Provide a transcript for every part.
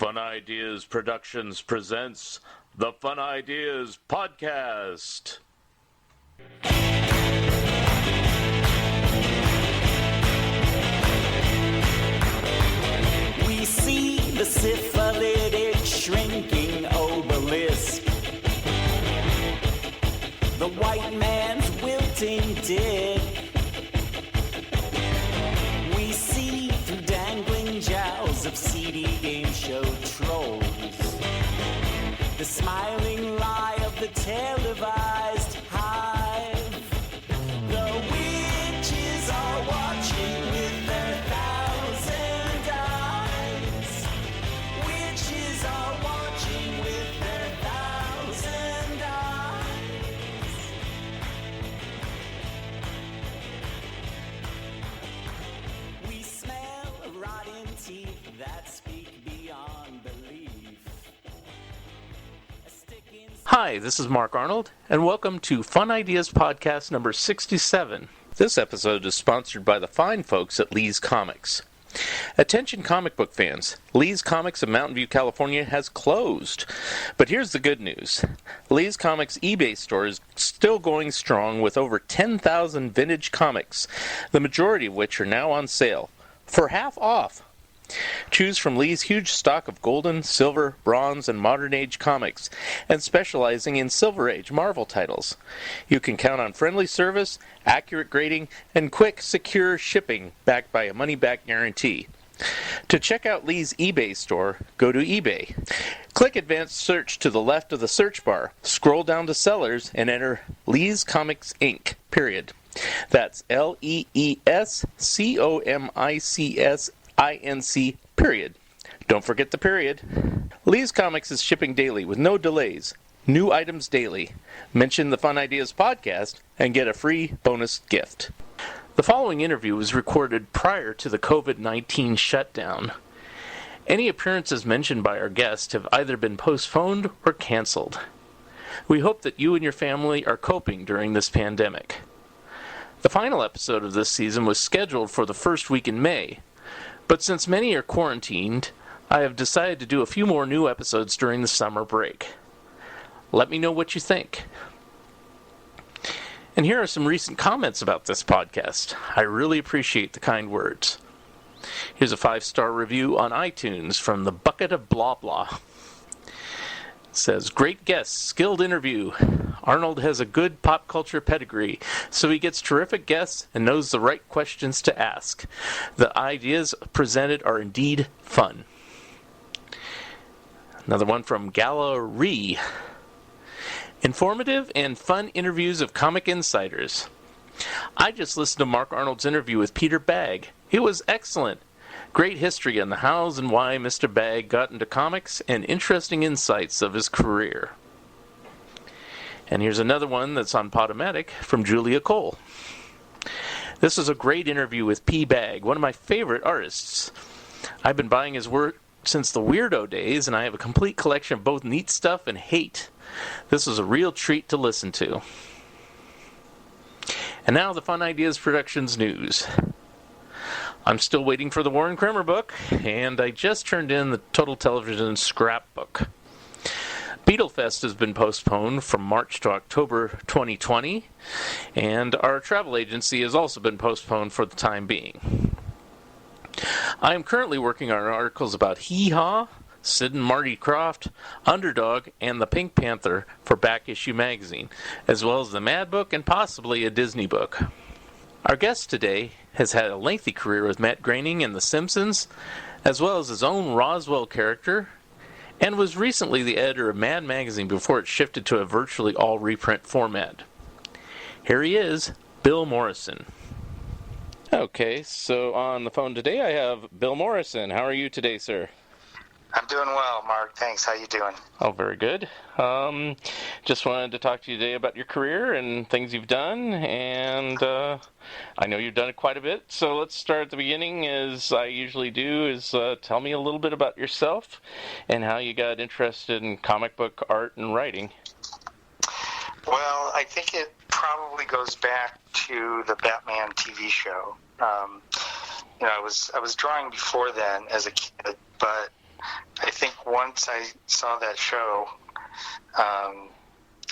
Fun Ideas Productions presents the Fun Ideas Podcast. We see the syphilitic shrinking obelisk, the white man's wilting dick. We see through dangling jowls of seedy game show trolls the smiling lie of the televised hive. The witches are watching with their thousand eyes. Witches are watching with their thousand eyes. We smell rotten teeth that speak beyond belief. Hi, this is Mark Arnold, and welcome to Fun Ideas Podcast number 67. This episode is sponsored by the fine folks at Lee's Comics. Attention comic book fans, Lee's Comics in Mountain View, California has closed. But here's the good news. Lee's Comics eBay store is still going strong with over 10,000 vintage comics, the majority of which are now on sale, for half off. Choose from Lee's huge stock of golden, silver, bronze, and modern age comics, and specializing in Silver Age Marvel titles. You can count on friendly service, accurate grading, and quick, secure shipping backed by a money-back guarantee. To check out Lee's eBay store, go to eBay. Click Advanced Search to the left of the search bar, scroll down to Sellers, and enter Lee's Comics Inc., period. That's LEESCOMICS INC, period. Don't forget the period. Lee's Comics is shipping daily with no delays. New items daily. Mention the Fun Ideas Podcast and get a free bonus gift. The following interview was recorded prior to the COVID-19 shutdown. Any appearances mentioned by our guest have either been postponed or canceled. We hope that you and your family are coping during this pandemic. The final episode of this season was scheduled for the first week in May, but since many are quarantined, I have decided to do a few more new episodes during the summer break. Let me know what you think. And here are some recent comments about this podcast. I really appreciate the kind words. Here's a 5-star review on iTunes from the Bucket of Blah Blah. It says, great guest, skilled interview. Arnold has a good pop culture pedigree, so he gets terrific guests and knows the right questions to ask. The ideas presented are indeed fun. Another one from Gallery. Informative and fun interviews of comic insiders. I just listened to Mark Arnold's interview with Peter Bagg. It was excellent. Great history on the hows and why Mr. Bagg got into comics and interesting insights of his career. And here's another one that's on Podomatic from Julia Cole. This is a great interview with P. Bagg, one of my favorite artists. I've been buying his work since the Weirdo days, and I have a complete collection of both neat stuff and hate. This was a real treat to listen to. And now the Fun Ideas Productions news. I'm still waiting for the Warren Kremer book, and I just turned in the Total Television scrapbook. Beetlefest has been postponed from March to October 2020, and our travel agency has also been postponed for the time being. I am currently working on articles about Hee Haw, Sid and Marty Krofft, Underdog, and the Pink Panther for Back Issue magazine, as well as the Mad Book and possibly a Disney book. Our guest today has had a lengthy career with Matt Groening and The Simpsons, as well as his own Roswell character, and was recently the editor of Mad Magazine before it shifted to a virtually all reprint format. Here he is, Bill Morrison. Okay, so on the phone today I have Bill Morrison. How are you today, sir? I'm doing well, Mark. Thanks. How you doing? Oh, very good. Just wanted to talk to you today about your career and things you've done, and I know you've done it quite a bit, so let's start at the beginning, as I usually do, is tell me a little bit about yourself and how you got interested in comic book art and writing. Well, I think it probably goes back to the Batman TV show. I was drawing before then as a kid, but I think once I saw that show,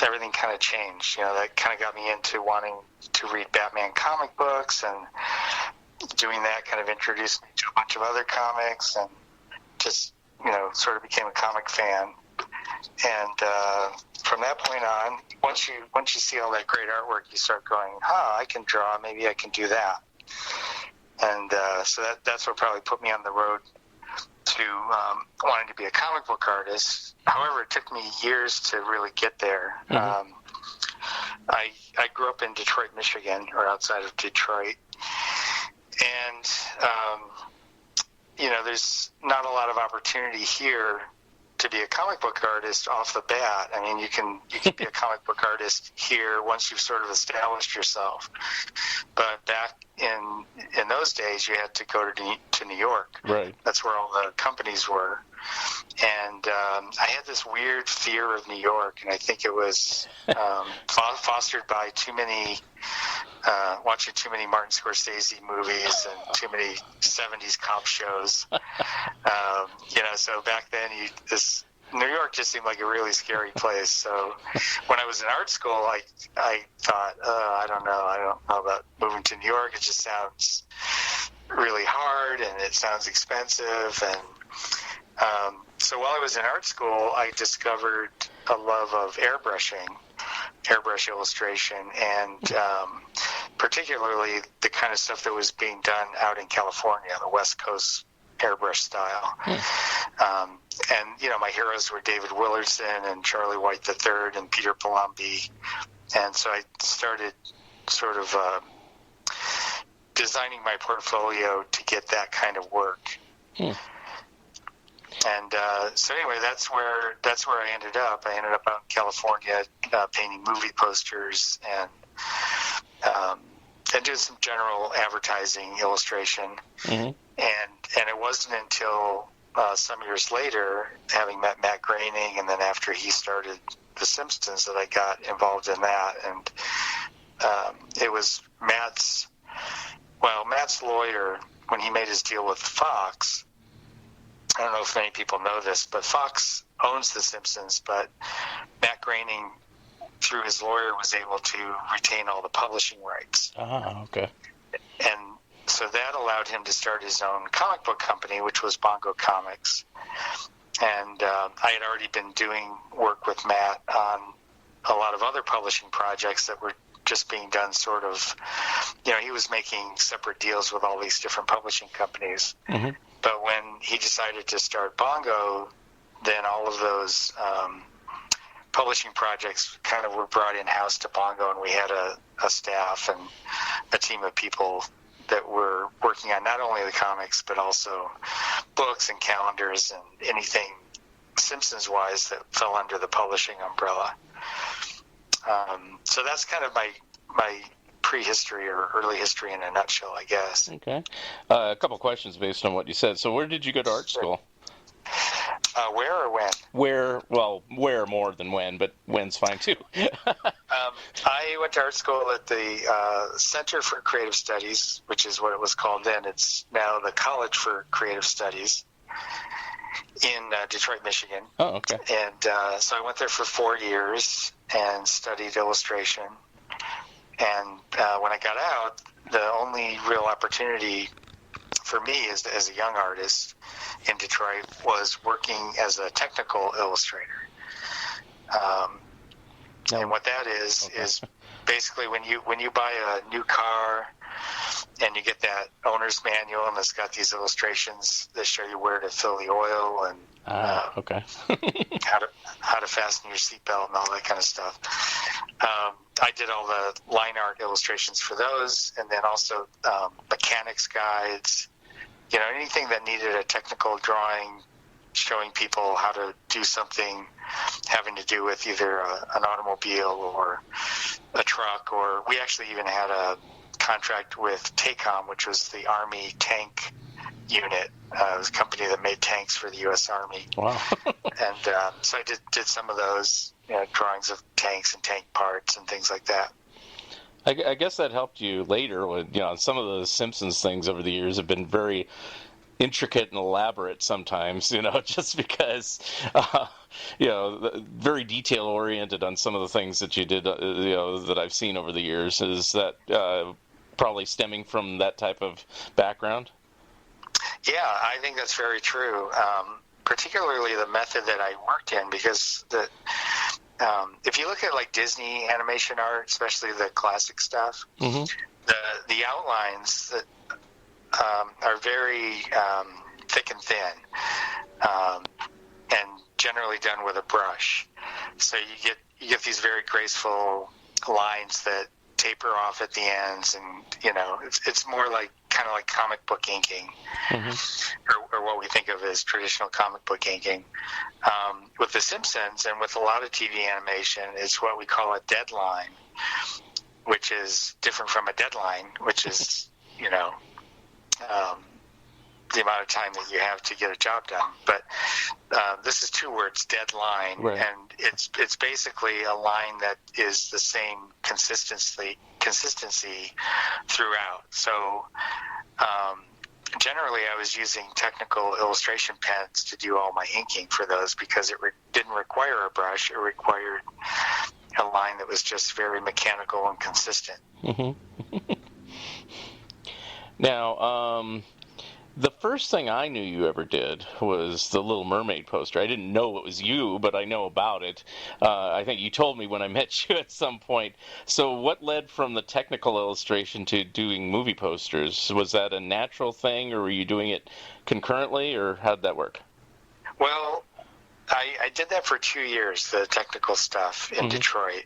everything kind of changed. That kind of got me into wanting to read Batman comic books, and doing that kind of introduced me to a bunch of other comics, and just, sort of became a comic fan. And from that point on, once you see all that great artwork, you start going, I can draw, maybe I can do that. And so that's what probably put me on the road to wanting to be a comic book artist. However, it took me years to really get there. Mm-hmm. I grew up in Detroit, Michigan, or outside of Detroit. And, there's not a lot of opportunity here to be a comic book artist off the bat. I mean, you can be a comic book artist here once you've sort of established yourself. But back in those days, you had to go to New York. Right. That's where all the companies were. And I had this weird fear of New York, and I think it was fostered by watching too many Martin Scorsese movies and too many 70s cop shows. So back then, New York just seemed like a really scary place. So when I was in art school, I thought, I don't know about moving to New York. It just sounds really hard, and it sounds expensive. And so while I was in art school, I discovered a love of airbrush illustration, and particularly the kind of stuff that was being done out in California, the West Coast airbrush style. And my heroes were David Willardson and Charlie White III and Peter Palombi. And so I started sort of designing my portfolio to get that kind of work. And so anyway, that's where I ended up. I ended up out in California painting movie posters and doing some general advertising illustration. Mm-hmm. And it wasn't until some years later, having met Matt Groening, and then after he started The Simpsons, that I got involved in that. And it was Matt's lawyer, when he made his deal with Fox. I don't know if many people know this, but Fox owns The Simpsons, but Matt Groening, through his lawyer, was able to retain all the publishing rights. Okay. And so that allowed him to start his own comic book company, which was Bongo Comics. And I had already been doing work with Matt on a lot of other publishing projects that were just being done sort of, he was making separate deals with all these different publishing companies. Mm-hmm. But when he decided to start Bongo, then all of those publishing projects kind of were brought in-house to Bongo, and we had a staff and a team of people that were working on not only the comics, but also books and calendars and anything Simpsons-wise that fell under the publishing umbrella. So that's kind of my prehistory or early history in a nutshell, I guess. Okay. A couple questions based on what you said. So where did you go to art school? Where or when? Where more than when, but when's fine too. I went to art school at the Center for Creative Studies, which is what it was called then. It's now the College for Creative Studies in Detroit, Michigan. Oh, okay. And so I went there for 4 years and studied illustration. And when I got out, the only real opportunity for me as a young artist in Detroit was working as a technical illustrator. And what that is basically when you buy a new car and you get that owner's manual, and it's got these illustrations that show you where to fill the oil and okay. how to fasten your seatbelt and all that kind of stuff. I did all the line art illustrations for those, and then also mechanics guides, anything that needed a technical drawing showing people how to do something having to do with either an automobile or a truck, or we actually even had a contract with TACOM, which was the Army tank unit. It was a company that made tanks for the U.S. Army. Wow. And so I did some of those drawings of tanks and tank parts and things like that. I guess that helped you later with, some of the Simpsons things over the years have been very intricate and elaborate sometimes, just because, very detail oriented on some of the things that you did, that I've seen over the years. Is that probably stemming from that type of background? Yeah, I think that's very true. Particularly the method that I worked in, because if you look at like Disney animation art, especially the classic stuff, Mm-hmm. the outlines that are very thick and thin, and generally done with a brush. So you get these very graceful lines that taper off at the ends, and it's more like kind of like comic book inking, Mm-hmm. or what we think of as traditional comic book inking. With The Simpsons and with a lot of TV animation, it's what we call a deadline, which is different from a deadline, which is the amount of time that you have to get a job done. But this is two words, deadline, right. And it's basically a line that is the same consistency throughout. So generally I was using technical illustration pens to do all my inking for those, because it didn't require a brush. It required a line that was just very mechanical and consistent. Mm-hmm. Now, the first thing I knew you ever did was the Little Mermaid poster. I didn't know it was you, but I know about it. I think you told me when I met you at some point. So what led from the technical illustration to doing movie posters? Was that a natural thing, or were you doing it concurrently, or how did that work? Well, I did that for 2 years, the technical stuff in Detroit.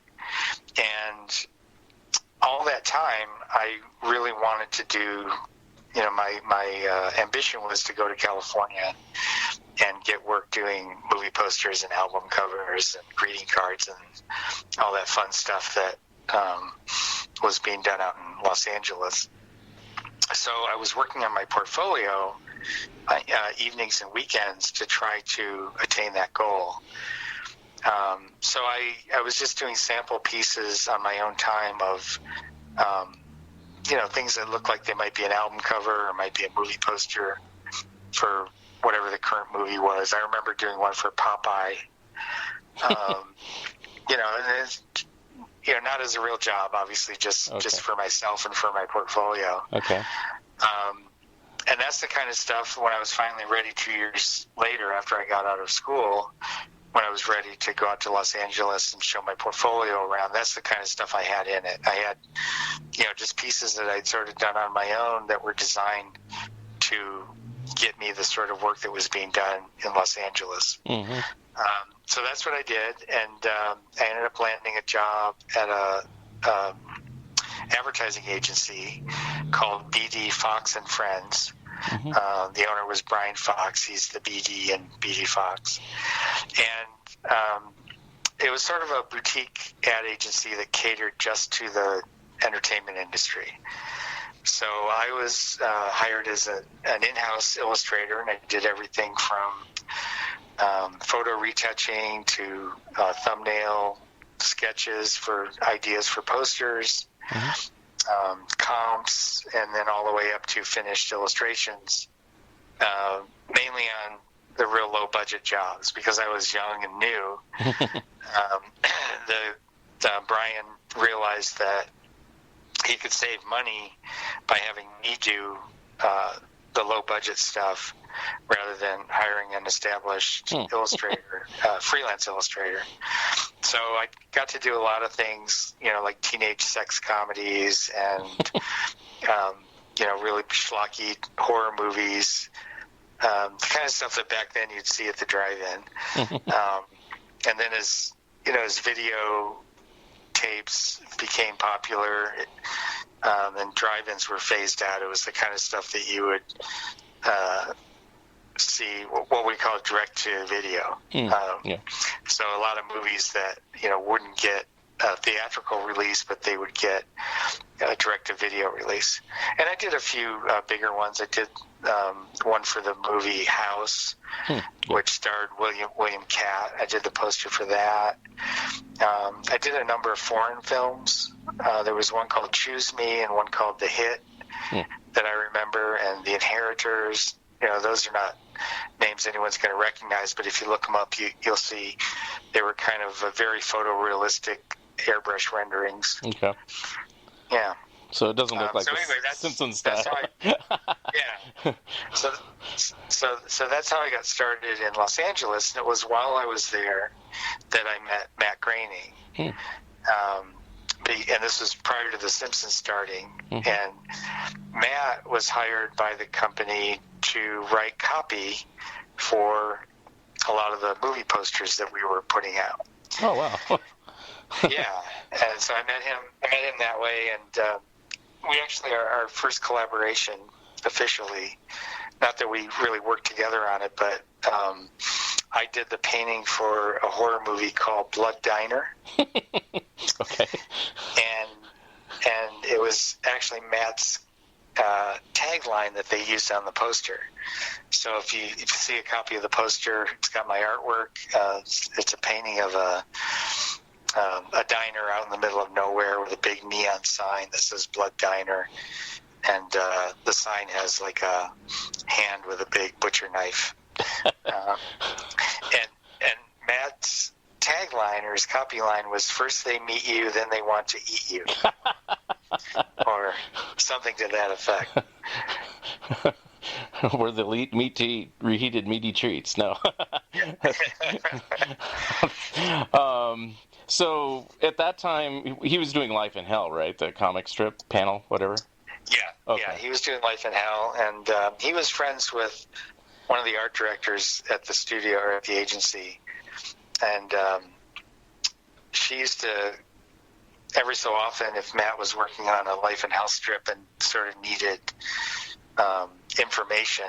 And all that time, I really wanted to do... my ambition was to go to California and get work doing movie posters and album covers and greeting cards and all that fun stuff that was being done out in Los Angeles. So I was working on my portfolio evenings and weekends to try to attain that goal. So I was just doing sample pieces on my own time of things that look like they might be an album cover or might be a movie poster for whatever the current movie was. I remember doing one for Popeye, and it's, not as a real job, obviously, just for myself and for my portfolio. Okay. And that's the kind of stuff when I was finally ready 2 years later after I got out of school, when I was ready to go out to Los Angeles and show my portfolio around, that's the kind of stuff I had in it. I had, just pieces that I'd sort of done on my own that were designed to get me the sort of work that was being done in Los Angeles. Mm-hmm. So that's what I did, and I ended up landing a job at a advertising agency called BD Fox and Friends. Mm-hmm. The owner was Brian Fox. He's the BD in BD Fox. And it was sort of a boutique ad agency that catered just to the entertainment industry. So I was hired as an in-house illustrator, and I did everything from photo retouching to thumbnail sketches for ideas for posters, comps, and then all the way up to finished illustrations, mainly on the real low-budget jobs, because I was young and new. Brian realized that he could save money by having me do the low-budget stuff rather than hiring an established illustrator, freelance illustrator. So I got to do a lot of things, like teenage sex comedies and, really schlocky horror movies, the kind of stuff that back then you'd see at the drive-in. And then as video tapes became popular and drive-ins were phased out, it was the kind of stuff that you would see what we call direct-to-video. So a lot of movies that wouldn't get a theatrical release, but they would get a direct-to-video release. And I did a few bigger ones. I did one for the movie House, which starred William Catt. I did the poster for that. I did a number of foreign films. There was one called Choose Me and one called The Hit that I remember, and The Inheritors. those are not names anyone's going to recognize, but if you look them up, you'll see they were kind of very photorealistic airbrush renderings. Okay. Yeah. So it doesn't look like so the anyway, Simpsons that's style. yeah. So that's how I got started in Los Angeles, and it was while I was there that I met Matt Groening. And this was prior to The Simpsons starting. And Matt was hired by the company to write copy for a lot of the movie posters that we were putting out. Oh, wow. Yeah, and so I met him that way, and we actually, our first collaboration officially, not that we really worked together on it, but I did the painting for a horror movie called Blood Diner. Okay. And it was actually Matt's tagline that they used on the poster. So if you see a copy of the poster, it's got my artwork. It's a painting of a diner out in the middle of nowhere with a big neon sign that says Blood Diner, and the sign has like a hand with a big butcher knife. And Matt's tagline, or his copy line, was "First they meet you, then they want to eat you," or something to that effect. Were the meat to eat reheated meaty treats? No. So at that time, he was doing Life in Hell, right? The comic strip panel, whatever. Yeah, okay. Yeah, he was doing Life in Hell, and he was friends with one of the art directors at the studio or at the agency, and she used to, every so often, if Matt was working on a Life in Hell strip and sort of needed information,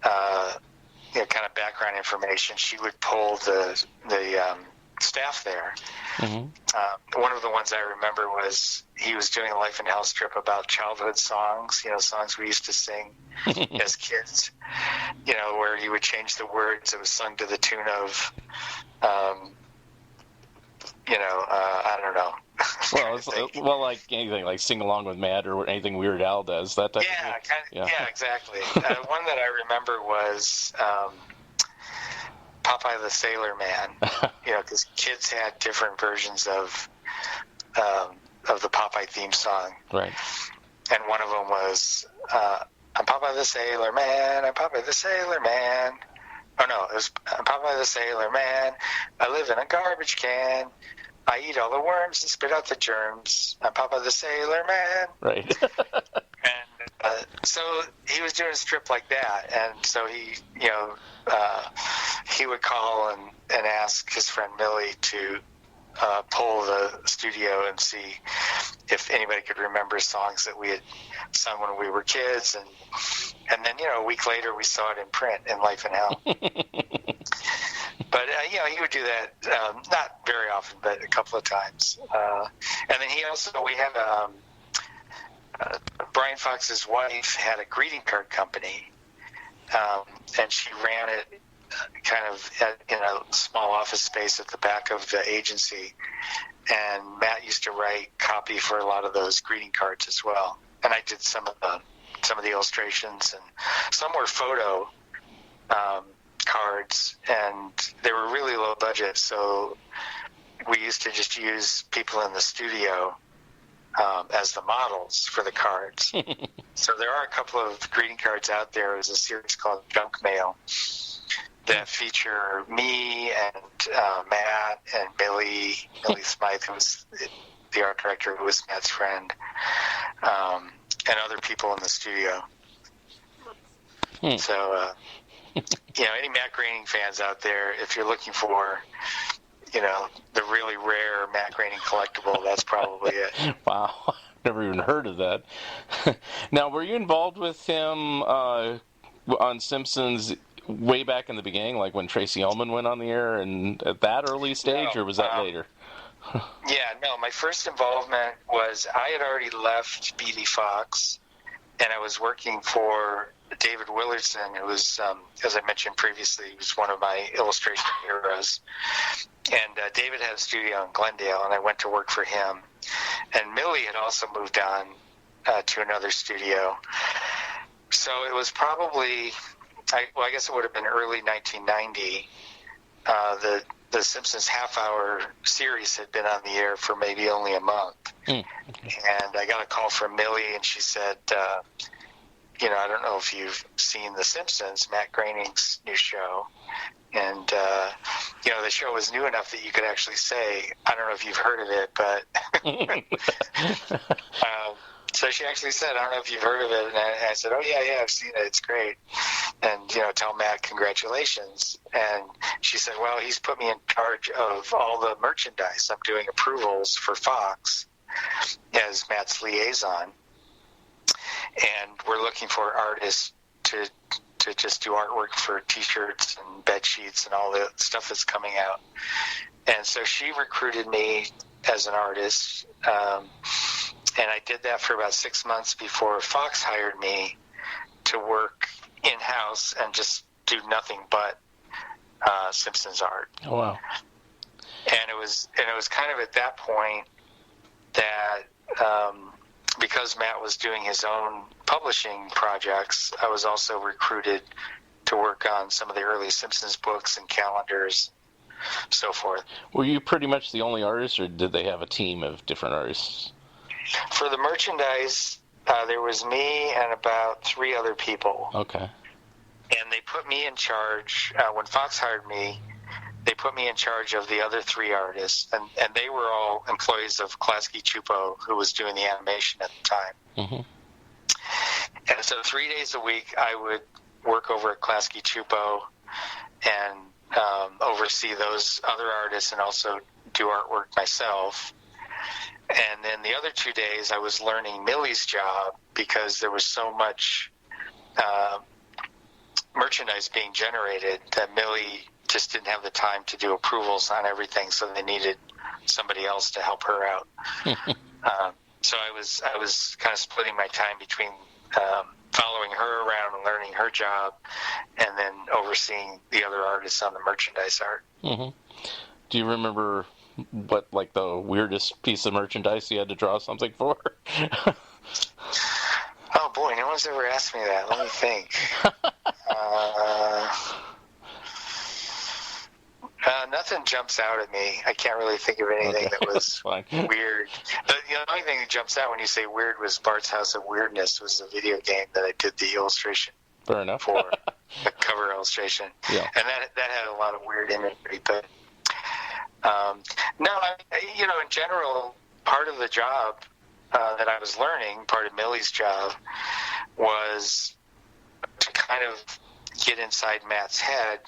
kind of background information, she would pull the staff there. One of the ones I remember was he was doing a Life in Hell strip about childhood songs, songs we used to sing as kids, where he would change the words. It was sung to the tune of, I don't know. Well, like anything, like Sing Along with Matt or anything Weird Al does, that type of thing. Yeah, exactly. One that I remember was Popeye the Sailor Man, because kids had different versions of the Popeye theme song. Right. And one of them was, I'm Popeye the Sailor Man, I'm Popeye the Sailor Man. Oh, no, it was, I'm Popeye the Sailor Man, I live in a garbage can, I eat all the worms and spit out the germs, I'm Popeye the Sailor Man. Right. And so he was doing a strip like that, and so he would call and ask his friend Millie to poll the studio and see if anybody could remember songs that we had sung when we were kids, and then a week later we saw it in print in Life in Hell. But he would do that not very often, but a couple of times. And then we had Brian Fox's wife had a greeting card company, and she ran it kind of in a small office space at the back of the agency. And Matt used to write copy for a lot of those greeting cards as well. And I did some of the illustrations, and some were photo cards, and they were really low budget. So we used to just use people in the studio as the models for the cards. So there are a couple of greeting cards out there. There's a series called Junk Mail that feature me and Matt and Millie Smythe, who was the art director, who was Matt's friend, and other people in the studio. So, any Matt Groening fans out there, if you're looking for, the really rare Matt Groening collectible, that's probably it. Wow. Never even heard of that. Now, were you involved with him on Simpsons way back in the beginning, like when Tracy Ullman went on the air, and at that early stage, or was that later? My first involvement was I had already left BD Fox, and I was working for David Willardson, who was, as I mentioned previously, he was one of my illustration heroes. And David had a studio in Glendale, and I went to work for him. And Millie had also moved on to another studio. So it was probably, I guess it would have been early 1990. The Simpsons half-hour series had been on the air for maybe only a month. And I got a call from Millie, and she said, I don't know if you've seen The Simpsons, Matt Groening's new show. And, the show was new enough that you could actually say, I don't know if you've heard of it, but... So she actually said, I don't know if you've heard of it. And I said, oh, yeah, I've seen it. It's great. And, tell Matt congratulations. And she said, well, he's put me in charge of all the merchandise. I'm doing approvals for Fox as Matt's liaison. And we're looking for artists to just do artwork for T-shirts and bed sheets and all the stuff that's coming out. And so she recruited me as an artist. And I did that for about 6 months before Fox hired me to work in-house and just do nothing but Simpsons art. Oh, wow. And it was kind of at that point that because Matt was doing his own publishing projects, I was also recruited to work on some of the early Simpsons books and calendars, so forth. Were you pretty much the only artist, or did they have a team of different artists? For the merchandise, there was me and about 3 other people. Okay. And they put me in charge, when Fox hired me, they put me in charge of the other 3 artists, and they were all employees of Klasky Chupo, who was doing the animation at the time. Mm-hmm. And so 3 days a week, I would work over at Klasky Chupo and oversee those other artists and also do artwork myself. And then the other 2 days, I was learning Millie's job because there was so much merchandise being generated that Millie just didn't have the time to do approvals on everything, so they needed somebody else to help her out. So I was kind of splitting my time between following her around and learning her job, and then overseeing the other artists on the merchandise art. Mm-hmm. Do you remember what, like, the weirdest piece of merchandise you had to draw something for? Oh boy, no one's ever asked me that. Let me think. Nothing jumps out at me. I can't really think of anything that was weird. The only thing that jumps out when you say weird was Bart's House of Weirdness, was a video game that I did the illustration Fair enough. for, the cover illustration. Yeah. And that had a lot of weird imagery, but in general, part of the job that I was learning, part of Millie's job, was to kind of get inside Matt's head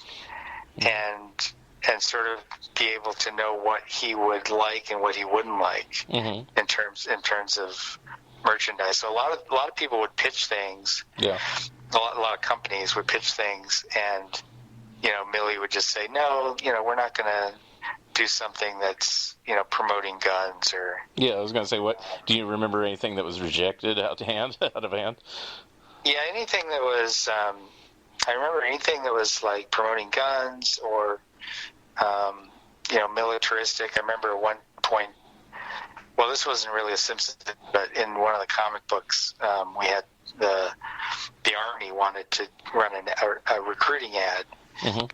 and sort of be able to know what he would like and what he wouldn't like in terms of merchandise. So a lot of people would pitch things. Yeah. A lot of companies would pitch things, and Millie would just say, no, we're not going to do something that's promoting guns or. Yeah, I was going to say, what do you remember anything that was rejected out of hand? Yeah, anything that was. I remember anything that was like promoting guns or, militaristic. I remember at one point. Well, this wasn't really a Simpsons, but in one of the comic books, we had the Army wanted to run a recruiting ad, and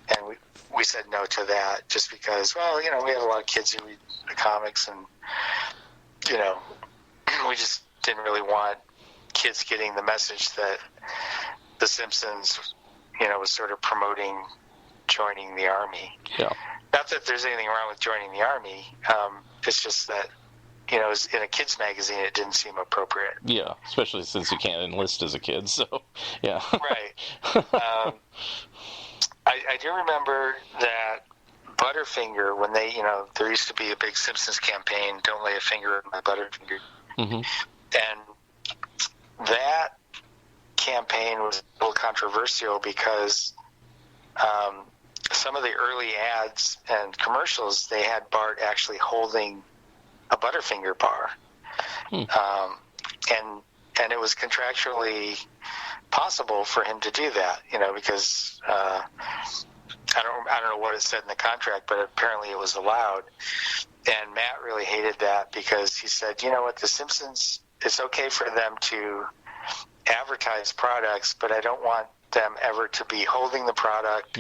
we said no to that just because, we had a lot of kids who read the comics, and we just didn't really want kids getting the message that the Simpsons, was sort of promoting joining the Army. Yeah. Not that there's anything wrong with joining the Army. It's just that, in a kid's magazine, it didn't seem appropriate. Yeah, especially since you can't enlist as a kid, so, yeah. Right. I do remember that Butterfinger, when they, there used to be a big Simpsons campaign, Don't Lay a Finger on My Butterfinger. And that campaign was a little controversial because some of the early ads and commercials, they had Bart actually holding a Butterfinger bar. And it was contractually possible for him to do that, because I don't know what it said in the contract, but apparently it was allowed. And Matt really hated that because he said, the Simpsons, it's okay for them to advertise products, but I don't want them ever to be holding the product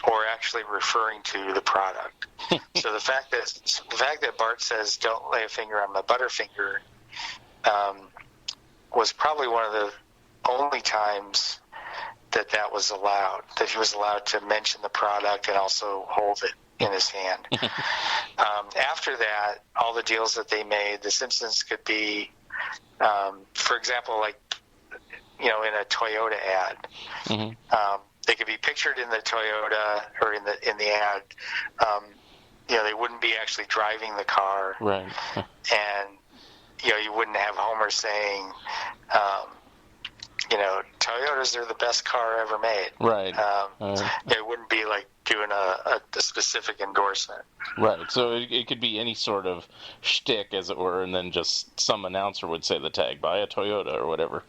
or actually referring to the product. So the fact that Bart says, "Don't lay a finger on my Butterfinger," was probably one of the only times that was allowed, that he was allowed to mention the product and also hold it in his hand. After that, all the deals that they made, the Simpsons could be, for example, like, in a Toyota ad. They could be pictured in the Toyota or in the ad. They wouldn't be actually driving the car, Right. and you wouldn't have Homer saying, Toyotas are the best car ever made. Right. It wouldn't be like doing a specific endorsement. Right. So it could be any sort of shtick, as it were, and then just some announcer would say the tag, "Buy a Toyota," or whatever.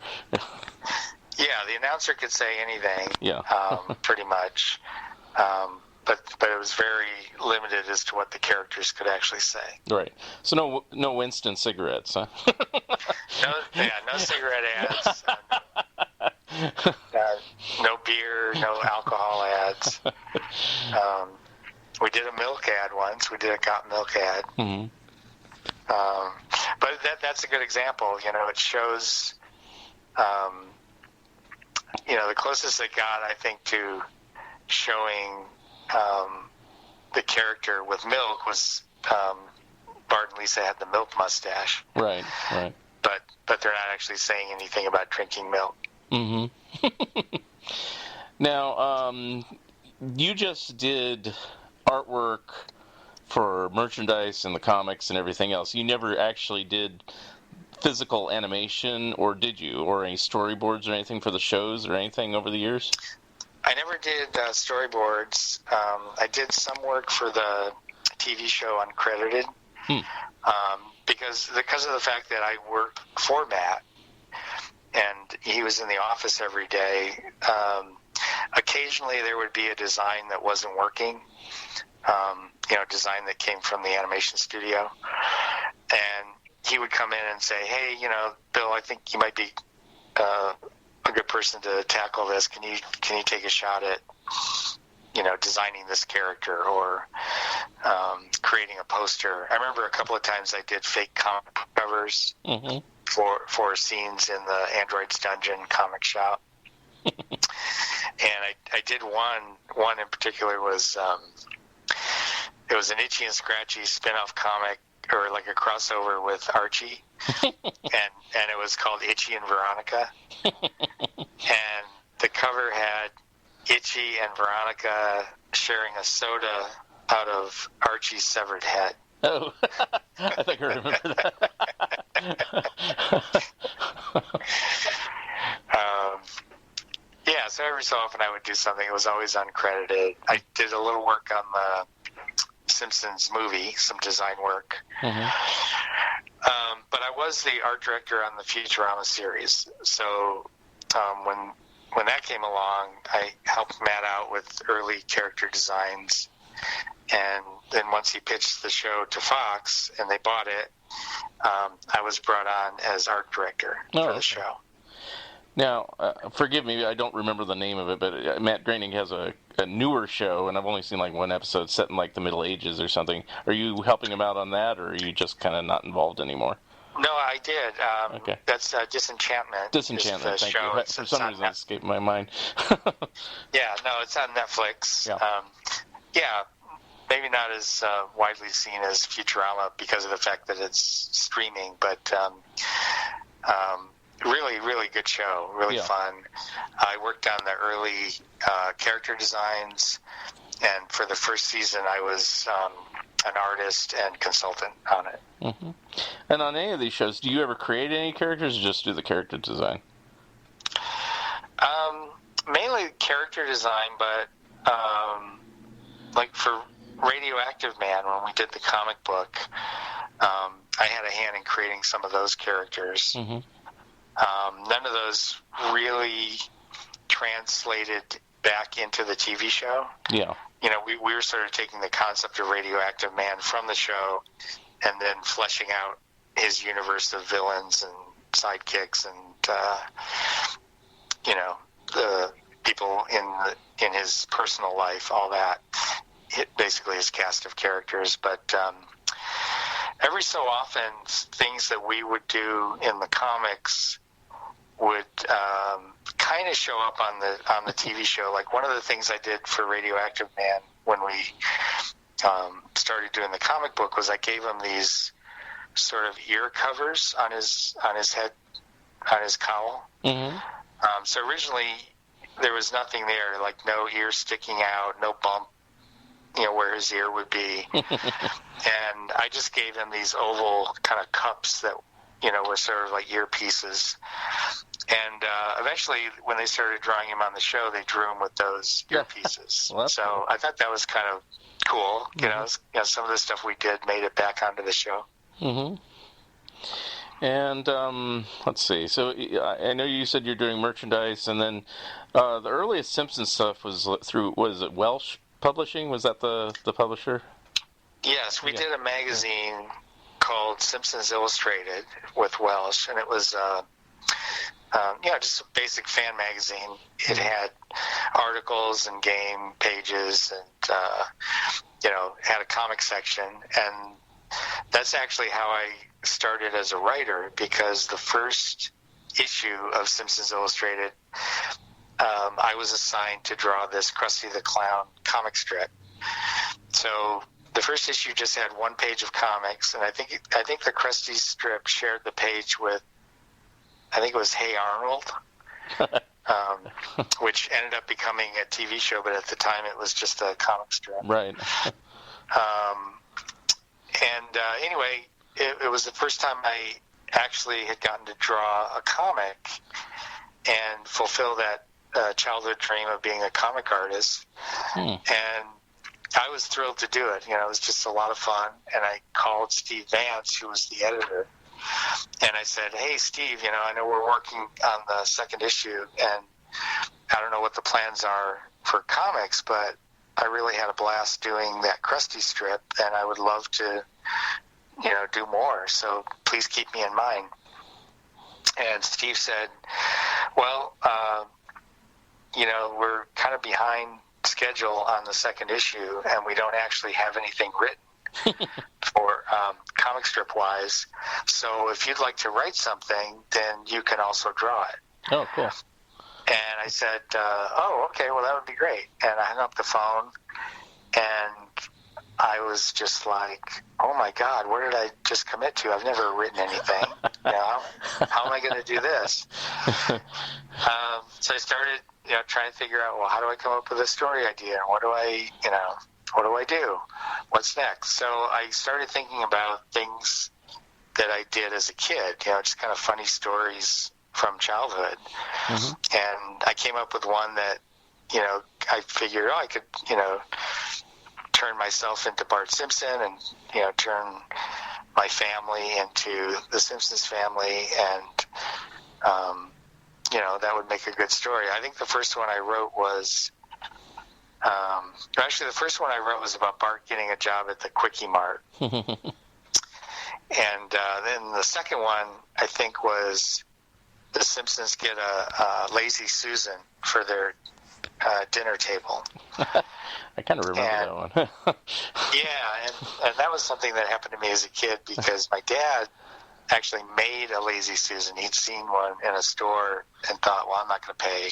Yeah, the announcer could say anything. Yeah. Pretty much. But it was very limited as to what the characters could actually say. Right. So no Winston cigarettes, huh? No cigarette ads. No beer, no alcohol ads. We did a milk ad once. We did a got milk ad. Mm-hmm. But that's a good example. It shows, the closest it got, I think, to showing the character with milk was Bart and Lisa had the milk mustache. Right. But they're not actually saying anything about drinking milk. Mm-hmm. Now, you just did artwork for merchandise and the comics and everything else. You never actually did physical animation, or did you? Or any storyboards or anything for the shows or anything over the years? I never did storyboards. I did some work for the TV show Uncredited, because of the fact that I worked for Matt, and he was in the office every day. Occasionally there would be a design that wasn't working, design that came from the animation studio, and he would come in and say, "Hey, Bill, I think you might be a good person to tackle this. Can you take a shot at designing this character or creating a poster?" I remember a couple of times I did fake comic covers for scenes in the Android's Dungeon comic shop. And I did one in particular was it was an Itchy and Scratchy spin-off comic, or like a crossover with Archie, and it was called Itchy and Veronica, and the cover had Itchy and Veronica sharing a soda out of Archie's severed head. Oh, I think I remember that. Yeah, so every so often I would do something. It was always uncredited. I did a little work on the Simpsons movie, some design work. But I was the art director on the Futurama series. So when that came along, I helped Matt out with early character designs. And then once he pitched the show to Fox and they bought it, I was brought on as art director for the show. Now, forgive me, I don't remember the name of it, but Matt Groening has a newer show, and I've only seen like one episode set in like the Middle Ages or something. Are you helping him out on that, or are you just kind of not involved anymore? No, I did. Okay. That's Disenchantment. Disenchantment, thank you. For some reason, it escaped my mind. Yeah, no, it's on Netflix. Yeah. Maybe not as widely seen as Futurama because of the fact that it's streaming, but really, really good show, really fun. I worked on the early character designs, and for the first season I was an artist and consultant on it. Mm-hmm. And on any of these shows, do you ever create any characters or just do the character design? Mainly character design, but like for Radioactive Man, when we did the comic book, I had a hand in creating some of those characters. Mm-hmm. None of those really translated back into the TV show. Yeah. We were sort of taking the concept of Radioactive Man from the show and then fleshing out his universe of villains sidekicks and the people in his personal life, all that. Basically his cast of characters, but every so often things that we would do in the comics would kind of show up on the TV show. Like one of the things I did for Radioactive Man when we started doing the comic book was I gave him these sort of ear covers on his head, on his cowl. Mm-hmm. So originally there was nothing there, like no ear sticking out, no bump, where his ear would be. And I just gave him these oval kind of cups that, were sort of like earpieces. And eventually, when they started drawing him on the show, they drew him with those earpieces. Well, so cool. I thought that was kind of cool. Mm-hmm. Some of the stuff we did made it back onto the show. Mm-hmm. And let's see. So I know you said you're doing merchandise, and then the earliest Simpsons stuff was it Welsh Publishing? Was that the publisher? Yes, we did a magazine called Simpsons Illustrated with Welsh, and it was just a basic fan magazine. It had articles and game pages and had a comic section, and that's actually how I started as a writer, because the first issue of Simpsons Illustrated, I was assigned to draw this Krusty the Clown comic strip. So the first issue just had one page of comics, and I think the Krusty strip shared the page with, I think it was Hey Arnold, which ended up becoming a TV show, but at the time it was just a comic strip. Right. Anyway, it was the first time I actually had gotten to draw a comic and fulfill that childhood dream of being a comic artist. And I was thrilled to do it. It was just a lot of fun. And I called Steve Vance, who was the editor, and I said, "Hey, Steve, I know we're working on the second issue, and I don't know what the plans are for comics, but I really had a blast doing that Krusty strip, and I would love to, do more. So please keep me in mind." And Steve said, "Well, we're kind of behind schedule on the second issue, and we don't actually have anything written for comic strip wise. So if you'd like to write something, then you can also draw it." Oh, cool. And I said, "Oh, okay, well, that would be great." And I hung up the phone, and I was just like, "Oh my God, what did I just commit to? I've never written anything. How am I going to do this?" So I started, trying to figure out, well, how do I come up with a story idea? And what do I do? What's next? So I started thinking about things that I did as a kid, just kind of funny stories from childhood. Mm-hmm. And I came up with one that, I figured, I could, turn myself into Bart Simpson and, turn my family into the Simpsons family, and, that would make a good story. I think the first one I wrote was, actually the first one I wrote was about Bart getting a job at the Quickie Mart. And then the second one, I think, was the Simpsons get a Lazy Susan for their dinner table. I kind of remember that one. Yeah, and that was something that happened to me as a kid, because my dad actually made a Lazy Susan. He'd seen one in a store and thought, well, I'm not going to pay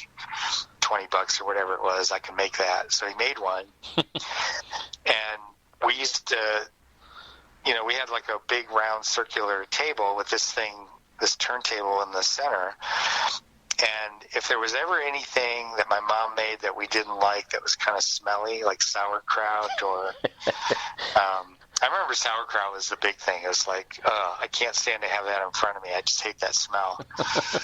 $20 or whatever it was. I can make that. So he made one. And we used to, we had like a big round circular table with this turntable in the center. And if there was ever anything that my mom made that we didn't like, that was kind of smelly, like sauerkraut or I remember sauerkraut was the big thing. It was like, I can't stand to have that in front of me. I just hate that smell.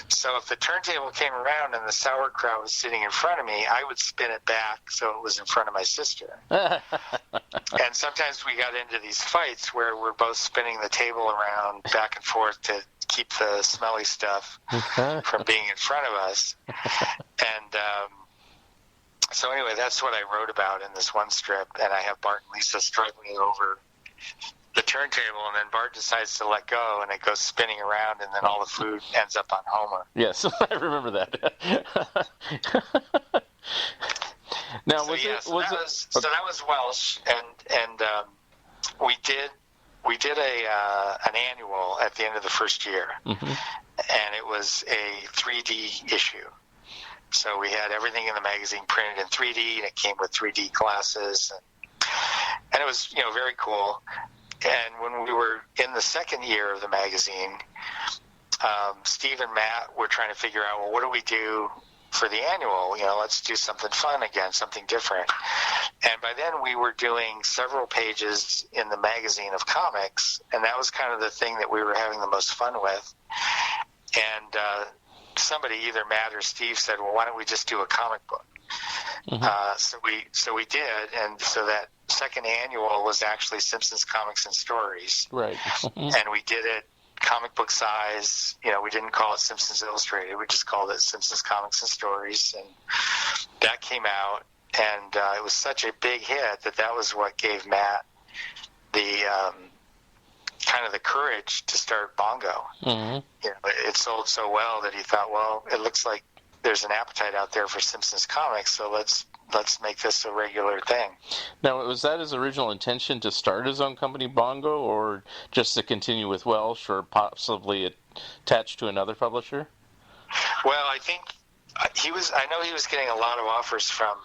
So if the turntable came around and the sauerkraut was sitting in front of me, I would spin it back so it was in front of my sister. And sometimes we got into these fights where we're both spinning the table around back and forth to keep the smelly stuff from being in front of us. And so anyway, that's what I wrote about in this one strip. And I have Bart and Lisa struggling over the turntable, and then Bart decides to let go, and it goes spinning around, and then all the food ends up on Homer. Yes, I remember that. Now, So that was Welsh, and we did an annual at the end of the first year, and it was a 3D issue. So we had everything in the magazine printed in 3D, and it came with 3D glasses, and it was very cool. And when we were in the second year of the magazine, Steve and Matt were trying to figure out, well, what do we do for the annual? Let's do something fun again, something different. And by then we were doing several pages in the magazine of comics, and that was kind of the thing that we were having the most fun with. And somebody, either Matt or Steve, said, well, why don't we just do a comic book? So we did, and so that second annual was actually Simpsons Comics and Stories. Right. And we did it comic book size. We didn't call it Simpsons Illustrated. We just called it Simpsons Comics and Stories. And that came out, and it was such a big hit that was what gave Matt the kind of the courage to start Bongo. It sold so well that he thought, well, it looks like there's an appetite out there for Simpsons comics, so let's make this a regular thing. Now, was that his original intention to start his own company, Bongo, or just to continue with Welsh, or possibly attached to another publisher? Well, I think I know he was getting a lot of offers from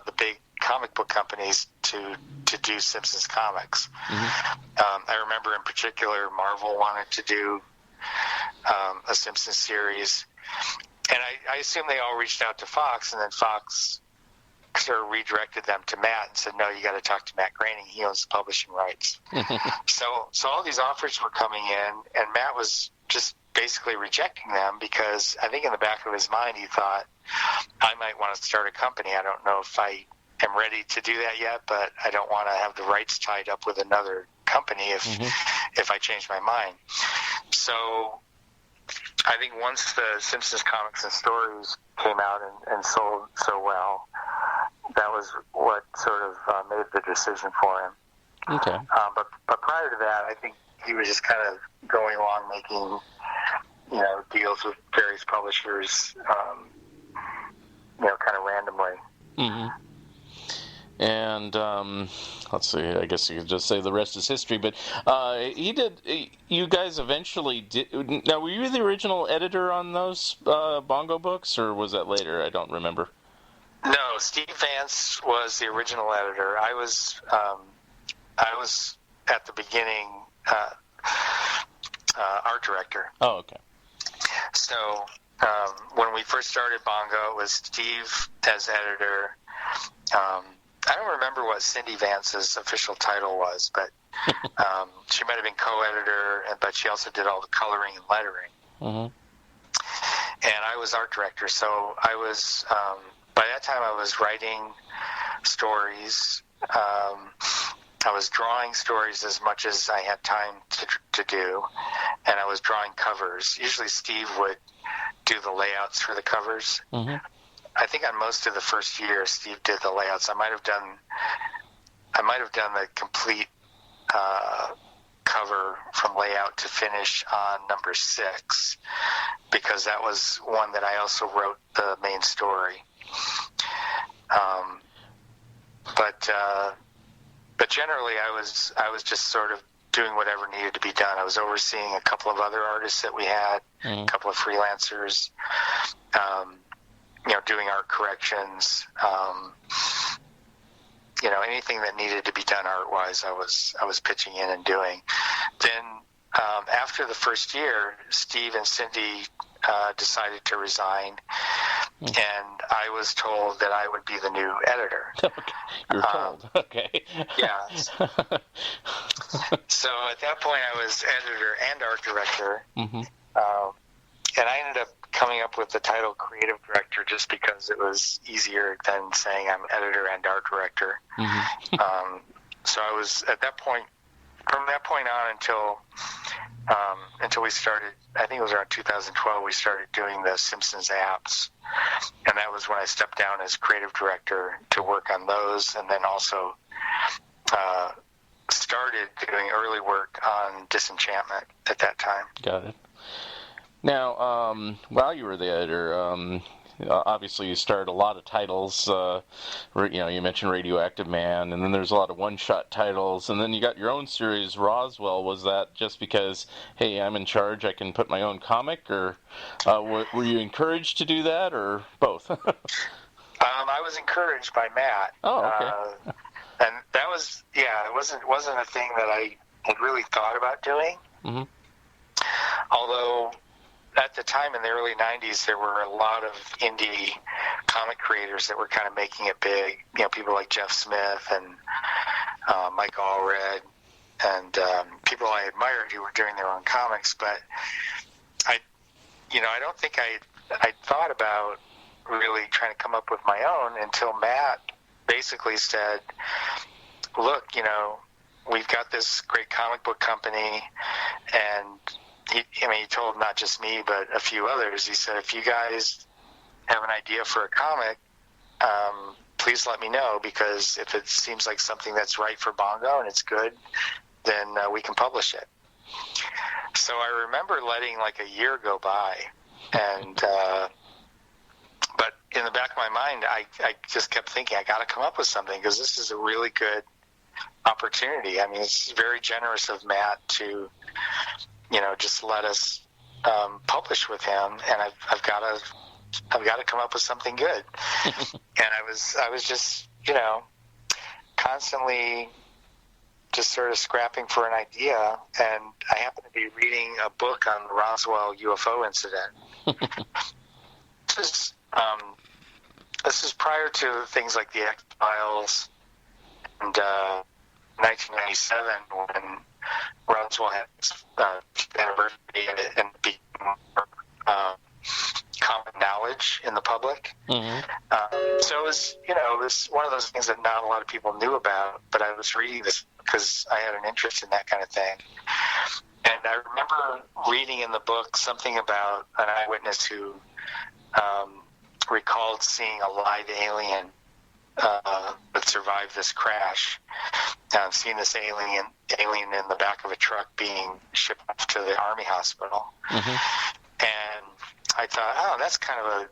the big comic book companies to do Simpsons comics. I remember in particular Marvel wanted to do a Simpsons series, and I assume they all reached out to Fox, and then Fox sort of redirected them to Matt and said, no, you got to talk to Matt Groening. He owns the publishing rights. So all these offers were coming in, and Matt was just basically rejecting them because I think in the back of his mind he thought, I might want to start a company. I don't know if I am ready to do that yet, but I don't want to have the rights tied up with another company if I change my mind. So I think once the Simpsons Comics and Stories came out and sold so well, that was what sort of made the decision for him. Okay. But prior to that, I think he was just kind of going along making, deals with various publishers, kind of randomly. And let's see, I guess you could just say the rest is history. But you guys eventually did. Now, were you the original editor on those Bongo books, or was that later? I don't remember. No, Steve Vance was the original editor. I was at the beginning art director. Oh, okay. So when we first started Bongo, it was Steve as editor. I don't remember what Cindy Vance's official title was, but she might have been co-editor, but she also did all the coloring and lettering. And I was art director, so I was by that time I was writing stories. I was drawing stories as much as I had time to do, and I was drawing covers. Usually Steve would do the layouts for the covers. I think on most of the first year, Steve did the layouts. I might have done the complete cover from layout to finish on number 6, because that was one that I also wrote the main story. But generally, I was just sort of doing whatever needed to be done. I was overseeing a couple of other artists that we had, a couple of freelancers. Doing art corrections, anything that needed to be done art-wise, I was pitching in and doing. Then after the first year, Steve and Cindy decided to resign, and I was told that I would be the new editor. Okay. You were told. Okay. Yeah. So at that point, I was editor and art director, and I ended up coming up with the title creative director just because it was easier than saying I'm editor and art director. So I was at that point, from that point on until we started, I think it was around 2012, we started doing the Simpsons apps. And that was when I stepped down as creative director to work on those, and then also started doing early work on Disenchantment at that time. Got it. Now, while you were the editor, obviously you started a lot of titles. You mentioned Radioactive Man, and then there's a lot of one-shot titles, and then you got your own series, Roswell. Was that just because, hey, I'm in charge, I can put my own comic, or were you encouraged to do that, or both? I was encouraged by Matt. Oh, okay. And that was, it wasn't a thing that I had really thought about doing. Mm-hmm. Although at the time in the early 90s, there were a lot of indie comic creators that were kind of making it big. People like Jeff Smith and Mike Allred and people I admired who were doing their own comics. But I don't think I thought about really trying to come up with my own until Matt basically said, look, we've got this great comic book company, and he told not just me, but a few others. He said, if you guys have an idea for a comic, please let me know, because if it seems like something that's right for Bongo and it's good, then we can publish it. So I remember letting like a year go by, and but in the back of my mind, I just kept thinking, I got to come up with something, because this is a really good opportunity. I mean, it's very generous of Matt to just let us publish with him, and I've got to come up with something good. And I was just constantly just sort of scrapping for an idea, and I happened to be reading a book on the Roswell UFO incident. This is prior to things like the X-Files and 1997, when Roswell had its anniversary and became common knowledge in the public. Mm-hmm. So it was one of those things that not a lot of people knew about, but I was reading this because I had an interest in that kind of thing. And I remember reading in the book something about an eyewitness who recalled seeing a live alien that survived this crash. Seeing this alien in the back of a truck being shipped off to the Army hospital. Mm-hmm. And I thought, that's kind of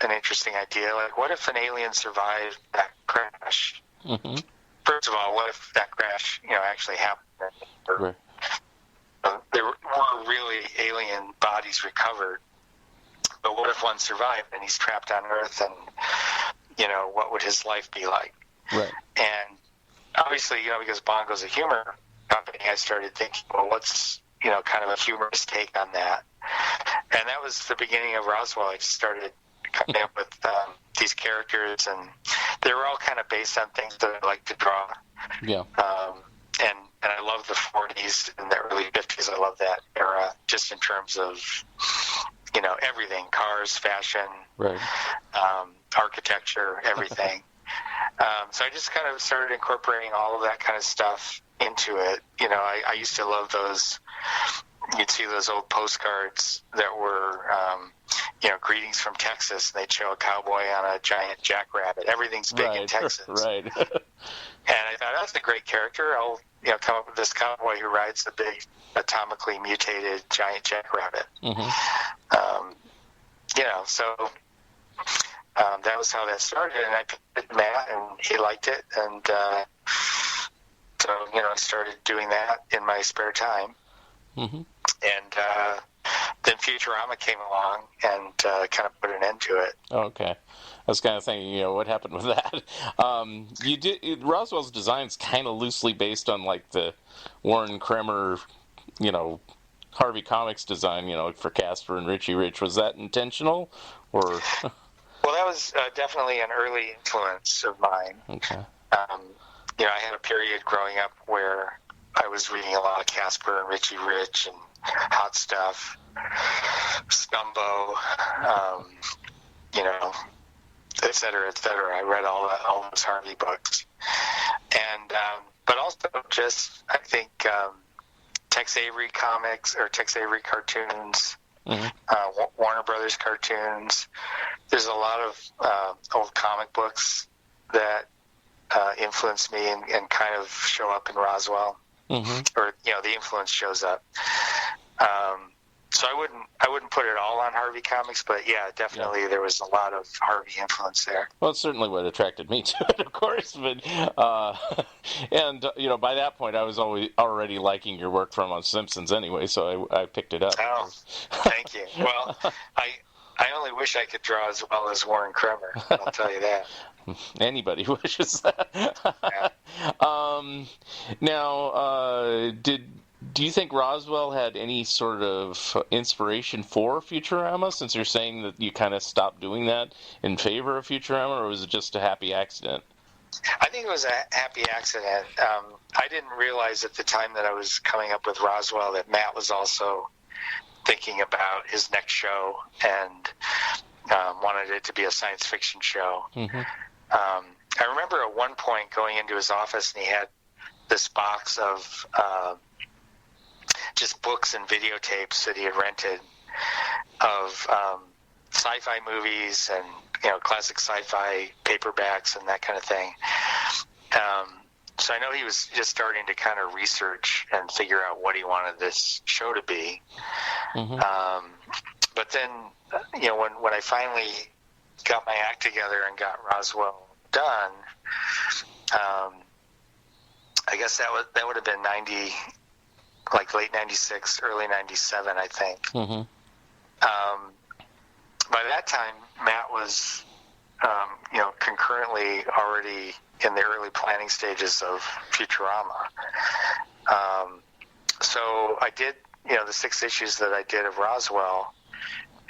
an interesting idea. Like, what if an alien survived that crash? Mm-hmm. First of all, what if that crash, actually happened? Right. There were really alien bodies recovered. But what if one survived and he's trapped on Earth, and, what would his life be like? Right. And obviously, because Bongo's a humor company, I started thinking, well, what's, kind of a humorous take on that? And that was the beginning of Roswell. I just started coming up with these characters, and they were all kind of based on things that I like to draw. Yeah. And I love the 40s and the early 50s. I love that era, just in terms of, everything, cars, fashion, right. Architecture, everything. So I just kind of started incorporating all of that kind of stuff into it. I used to love those. You'd see those old postcards that were, greetings from Texas. And they'd show a cowboy on a giant jackrabbit. Everything's big in Texas. Right. And I thought, that's a great character. I'll, come up with this cowboy who rides the big, atomically mutated giant jackrabbit. Mm-hmm. So that was how that started. And I picked Matt, and he liked it. And so, I started doing that in my spare time. Mm-hmm. And then Futurama came along and kind of put an end to it. Okay. I was kind of thinking, what happened with that? Roswell's design's kind of loosely based on like the Warren Kremer, Harvey Comics design, for Casper and Richie Rich. Was that intentional, or? Well, that was definitely an early influence of mine. Okay. I had a period growing up where I was reading a lot of Casper and Richie Rich and Hot Stuff, Scumbo, et cetera, et cetera. I read all those Harvey books. And, but also just, I think, Tex Avery comics, or Tex Avery cartoons, mm-hmm. Warner Brothers cartoons. There's a lot of old comic books that influenced me and kind of show up in Roswell. or the influence shows up. So I wouldn't put it all on Harvey Comics, but yeah, definitely there was a lot of Harvey influence there. Well, it's certainly what attracted me to it, of course. But and by that point, I was already liking your work from on Simpsons anyway, so I picked it up. Oh, thank you. Well, I only wish I could draw as well as Warren Kremer. I'll tell you that. Anybody wishes that. Yeah. Now, do you think Roswell had any sort of inspiration for Futurama, since you're saying that you kind of stopped doing that in favor of Futurama, or was it just a happy accident? I think it was a happy accident. I didn't realize at the time that I was coming up with Roswell that Matt was also thinking about his next show and wanted it to be a science fiction show. I remember at one point going into his office and he had this box of just books and videotapes that he had rented of sci-fi movies and classic sci-fi paperbacks and that kind of thing. So I know he was just starting to kind of research and figure out what he wanted this show to be. But then, when I finally got my act together and got Roswell done, I guess that would have been late 96, early 97, I think. By that time, Matt was, concurrently already in the early planning stages of Futurama. So I did, the 6 issues that I did of Roswell,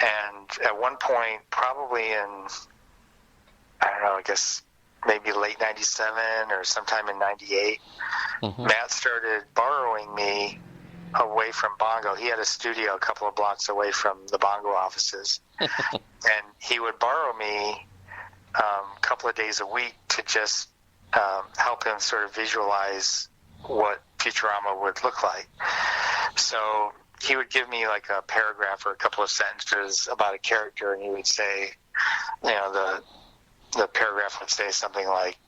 and at one point, probably in, I don't know, I guess maybe late 97 or sometime in 98, Matt started borrowing me away from Bongo. He had a studio a couple of blocks away from the Bongo offices. And he would borrow me a couple of days a week to just help him sort of visualize what Futurama would look like. So he would give me like a paragraph or a couple of sentences about a character, and he would say, the paragraph would say something like,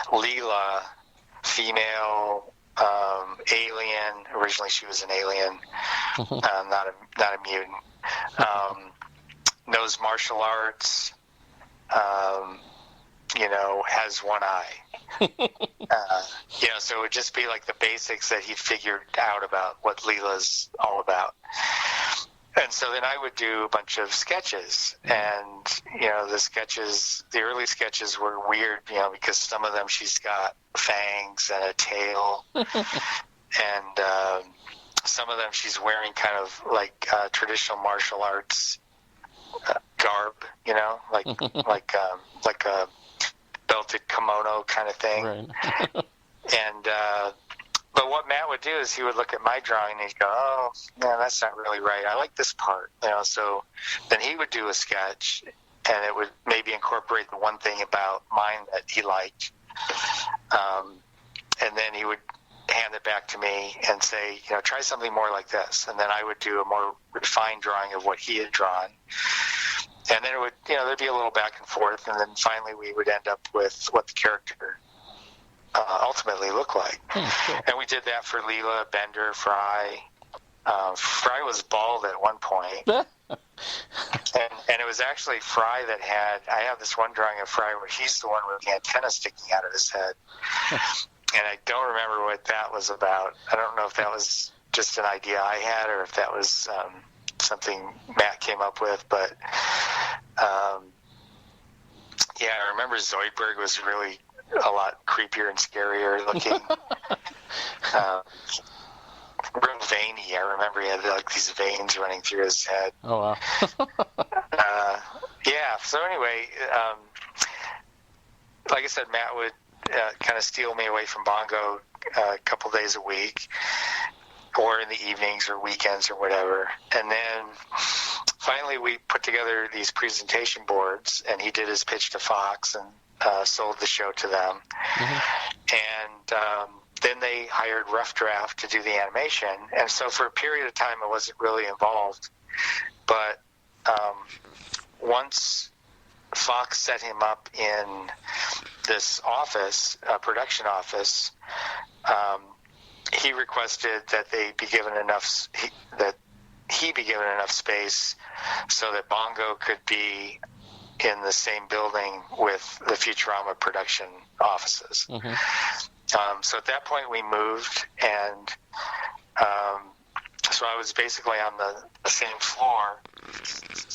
Leela, female, alien. Originally, she was an alien, not a mutant. Knows martial arts. Has one eye. So it would just be like the basics that he figured out about what Leela's all about. And so then I would do a bunch of sketches, and the early sketches were weird, because some of them she's got fangs and a tail, and some of them she's wearing kind of like traditional martial arts garb, like a belted kimono kind of thing. Right. And but what Matt would do is he would look at my drawing and he'd go, "Oh, man, that's not really right. I like this part." So then he would do a sketch, and it would maybe incorporate the one thing about mine that he liked. And then he would hand it back to me and say, try something more like this. And then I would do a more refined drawing of what he had drawn. And then it would, there'd be a little back and forth, and then finally we would end up with what the character ultimately looked like. Cool. And we did that for Leela, Bender, Fry. Fry was bald at one point. And it was actually Fry that I have this one drawing of Fry where he's the one with the antenna sticking out of his head. And I don't remember what that was about. I don't know if that was just an idea I had or if that was something Matt came up with. But, I remember Zoidberg was really a lot creepier and scarier looking. Real veiny. I remember he had like these veins running through his head. Oh, wow. So anyway, like I said, Matt would kind of steal me away from Bongo a couple days a week, or in the evenings or weekends or whatever. And then finally we put together these presentation boards, and he did his pitch to Fox and sold the show to them. And then they hired Rough Draft to do the animation. And so for a period of time I wasn't really involved. But once Fox set him up in this office, production office, he requested that they be given enough that he be given enough space so that Bongo could be in the same building with the Futurama production offices. So at that point we moved, and so I was basically on the same floor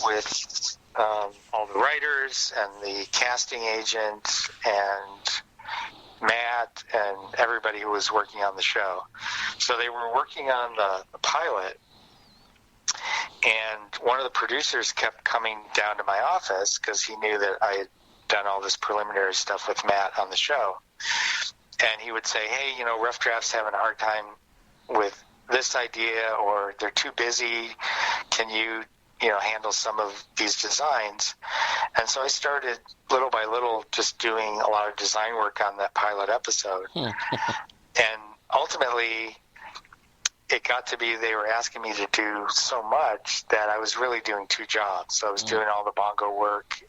with all the writers and the casting agent and Matt and everybody who was working on the show. So they were working on the pilot, and one of the producers kept coming down to my office because he knew that I had done all this preliminary stuff with Matt on the show. And he would say, hey, Rough Draft's having a hard time with this idea, or they're too busy. Can you, handle some of these designs? And so I started little by little just doing a lot of design work on that pilot episode. And ultimately, it got to be they were asking me to do so much that I was really doing two jobs. So I was doing all the Bongo work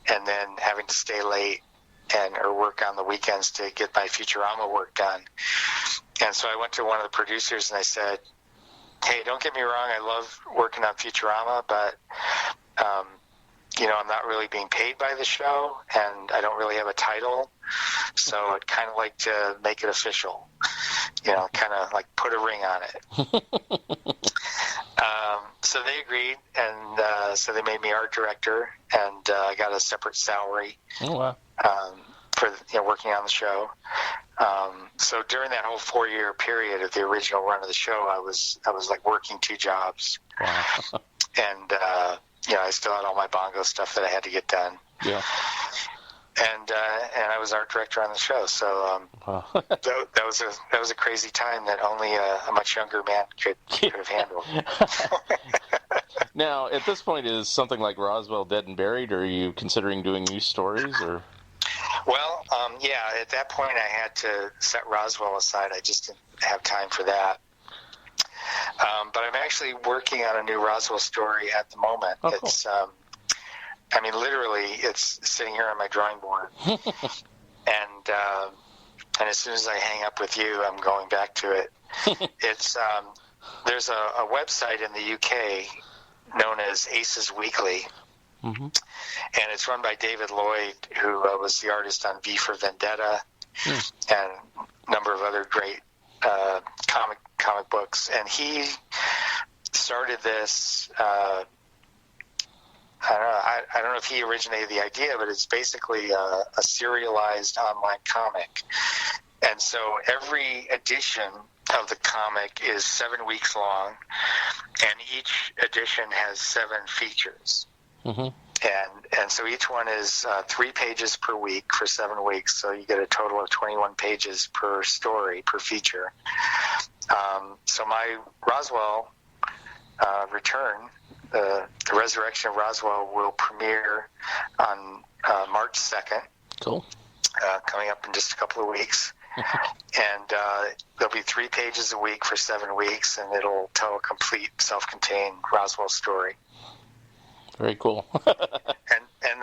and then having to stay late or work on the weekends to get my Futurama work done. And so I went to one of the producers and I said, hey, don't get me wrong, I love working on Futurama, but I'm not really being paid by the show, and I don't really have a title, so I'd kind of like to make it official, kind of like put a ring on it. So they agreed, and so they made me art director, and I got a separate salary. Oh, wow. For working on the show. So during that whole 4-year period of the original run of the show, I was like working two jobs. Wow. And I still had all my Bongo stuff that I had to get done. Yeah. And I was art director on the show. So wow. that was a crazy time that only a much younger man could have handled. Now, at this point, is something like Roswell dead and buried, or are you considering doing new stories, or? Well, at that point I had to set Roswell aside. I just didn't have time for that. But I'm actually working on a new Roswell story at the moment. Oh, cool. It's, literally, it's sitting here on my drawing board. And as soon as I hang up with you, I'm going back to it. It's there's a website in the UK known as Aces Weekly. Mm-hmm. And it's run by David Lloyd, who was the artist on V for Vendetta and a number of other great comic books. And he started this. I don't know if he originated the idea, but it's basically a serialized online comic. And so every edition of the comic is 7 weeks long, and each edition has 7 features. Mm-hmm. And so each one is 3 pages per week for 7 weeks, so you get a total of 21 pages per story, per feature. So my Roswell return, the Resurrection of Roswell, will premiere on March 2nd. Cool. Coming up in just a couple of weeks. And there'll be 3 pages a week for 7 weeks, and it'll tell a complete self-contained Roswell story. Very cool. and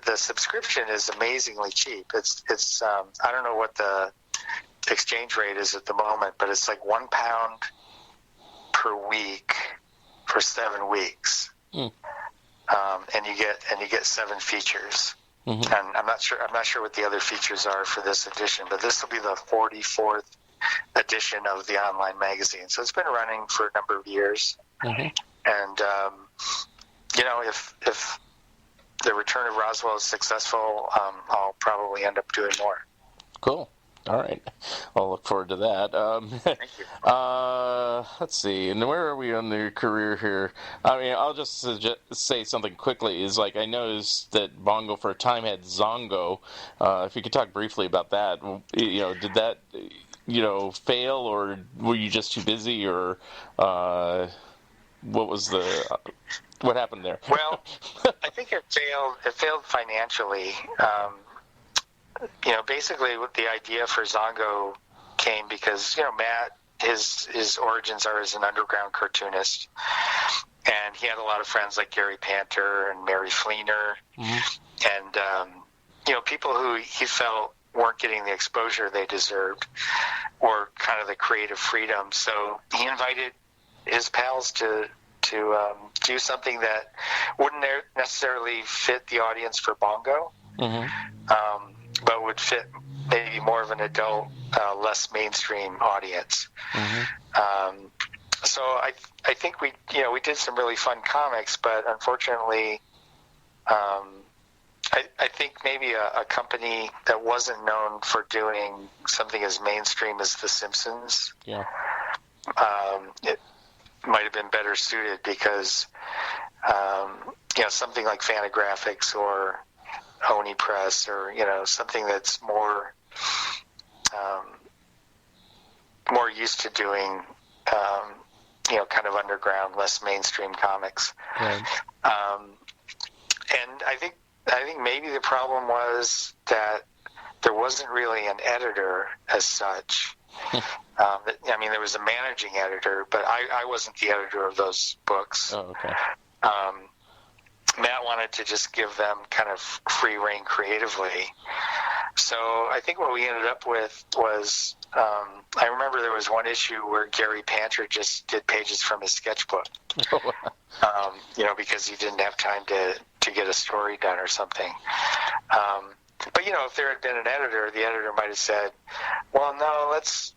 the subscription is amazingly cheap. It's I don't know what the exchange rate is at the moment, but it's like £1 per week for 7 weeks. And you get 7 features. Mm-hmm. And I'm not sure what the other features are for this edition, but this will be the 44th edition of the online magazine. So it's been running for a number of years. Mm-hmm. And if the return of Roswell is successful, I'll probably end up doing more. Cool. All right. I'll look forward to that. Thank you. Let's see. And where are we on your career here? I mean, I'll just say something quickly. Is like I noticed that Bongo for a time had Zongo. If you could talk briefly about that. Did that fail, or were you just too busy, or what happened there? Well, I think it failed. It failed financially. Basically, the idea for Zongo came because Matt, his origins are as an underground cartoonist, and he had a lot of friends like Gary Panter and Mary Fleener, mm-hmm. and people who he felt weren't getting the exposure they deserved or kind of the creative freedom. So he invited his pals to do something that wouldn't necessarily fit the audience for Bongo, but would fit maybe more of an adult, less mainstream audience. So I think we did some really fun comics, but unfortunately, I think maybe a company that wasn't known for doing something as mainstream as The Simpsons, it might have been better suited because, something like Fantagraphics or Oni Press or, something that's more used to doing, kind of underground, less mainstream comics. Right. And I think maybe the problem was that there wasn't really an editor as such. There was a managing editor, but I wasn't the editor of those books. Oh, okay. Matt wanted to just give them kind of free rein creatively. So I think what we ended up with was, I remember there was one issue where Gary Panter just did pages from his sketchbook, because he didn't have time to get a story done or something. But if there had been an editor, the editor might have said, well, no, let's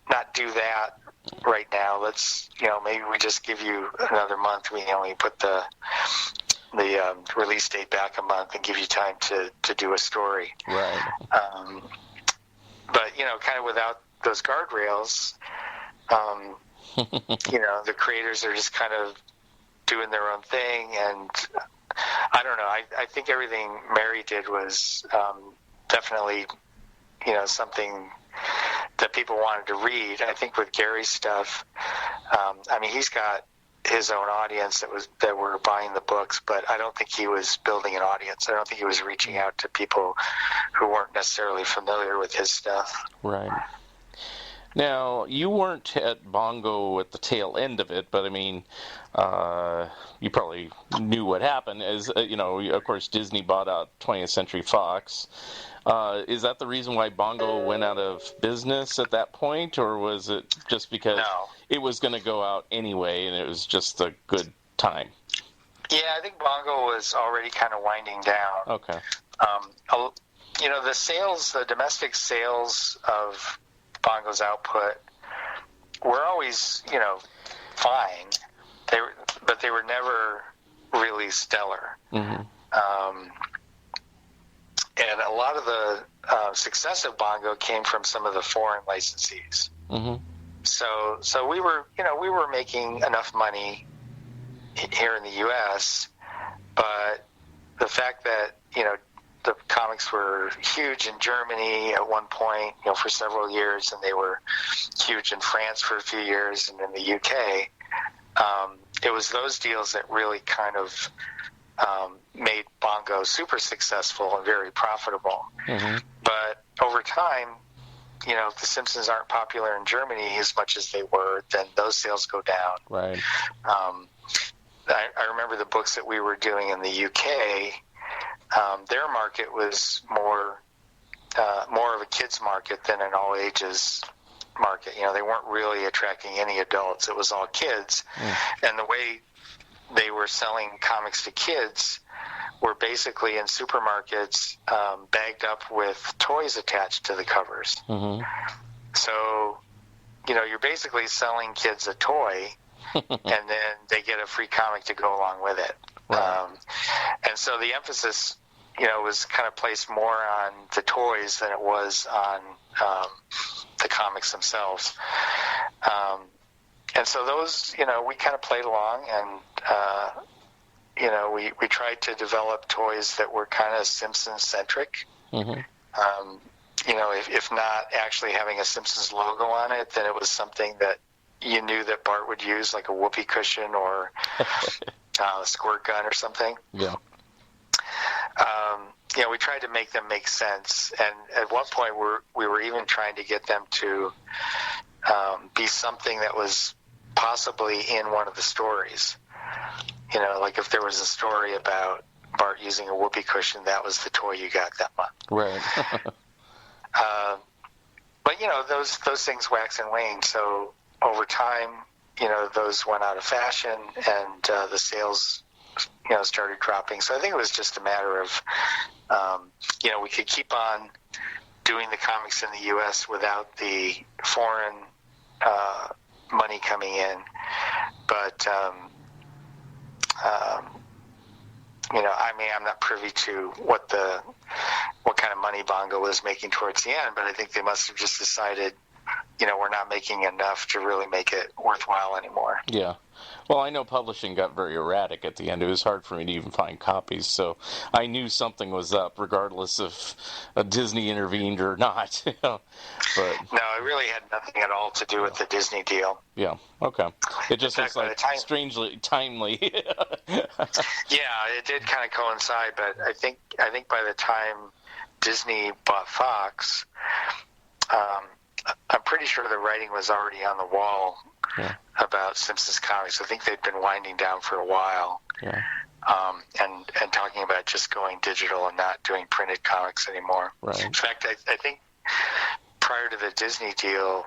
not do that right now. Let's, maybe we just give you another month. We only put the release date back a month and give you time to do a story. Right. But, kind of without those guardrails, the creators are just kind of doing their own thing. And I don't know. I think everything Mary did was definitely, something that people wanted to read. I think with Gary's stuff, he's got his own audience that were buying the books, but I don't think he was building an audience. I don't think he was reaching out to people who weren't necessarily familiar with his stuff. Right. Now, you weren't at Bongo at the tail end of it, but you probably knew what happened. As of course, Disney bought out 20th Century Fox. Is that the reason why Bongo went out of business at that point, or was it just because it was going to go out anyway and it was just a good time? Yeah, I think Bongo was already kind of winding down. Okay. The domestic sales of Bongo's output were always, fine. But they were never really stellar. And a lot of the success of Bongo came from some of the foreign licensees. So we were making enough money here in the U.S., but the fact that the comics were huge in Germany at one point, for several years, and they were huge in France for a few years, and in the UK. It was those deals that really kind of made Bongo super successful and very profitable. But over time, if The Simpsons aren't popular in Germany as much as they were, then those sales go down. Right. I remember the books that we were doing in the UK. Their market was more of a kids market than an all ages market. They weren't really attracting any adults. It was all kids. And the way they were selling comics to kids were basically in supermarkets, bagged up with toys attached to the covers. So, you're basically selling kids a toy and then they get a free comic to go along with it. Right. And so the emphasis, was kind of placed more on the toys than it was on the comics themselves. And so those, we kind of played along, and we tried to develop toys that were kind of Simpsons-centric. If not actually having a Simpsons logo on it, then it was something that you knew that Bart would use, like a whoopee cushion or a squirt gun or something. Yeah. We tried to make them make sense, and at one point we were even trying to get them to be something that was possibly in one of the stories. Like if there was a story about Bart using a whoopee cushion, that was the toy you got that month. Right. But those things wax and wane. So over time, those went out of fashion, and the sales, started dropping. So I think it was just a matter of, we could keep on doing the comics in the U.S. without the foreign money coming in, but I'm not privy to what kind of money Bongo was making towards the end, but I think they must have just decided, we're not making enough to really make it worthwhile anymore. Yeah. Well, I know publishing got very erratic at the end. It was hard for me to even find copies, so I knew something was up, regardless if Disney intervened or not. But no, it really had nothing at all to do with the Disney deal. Yeah. Okay. It just was strangely timely. Yeah, it did kind of coincide, but I think by the time Disney bought Fox, I'm pretty sure the writing was already on the wall. Yeah. About Simpsons comics. I think they'd been winding down for a while. Yeah. And talking about just going digital and not doing printed comics anymore. Right. In fact, I think prior to the Disney deal,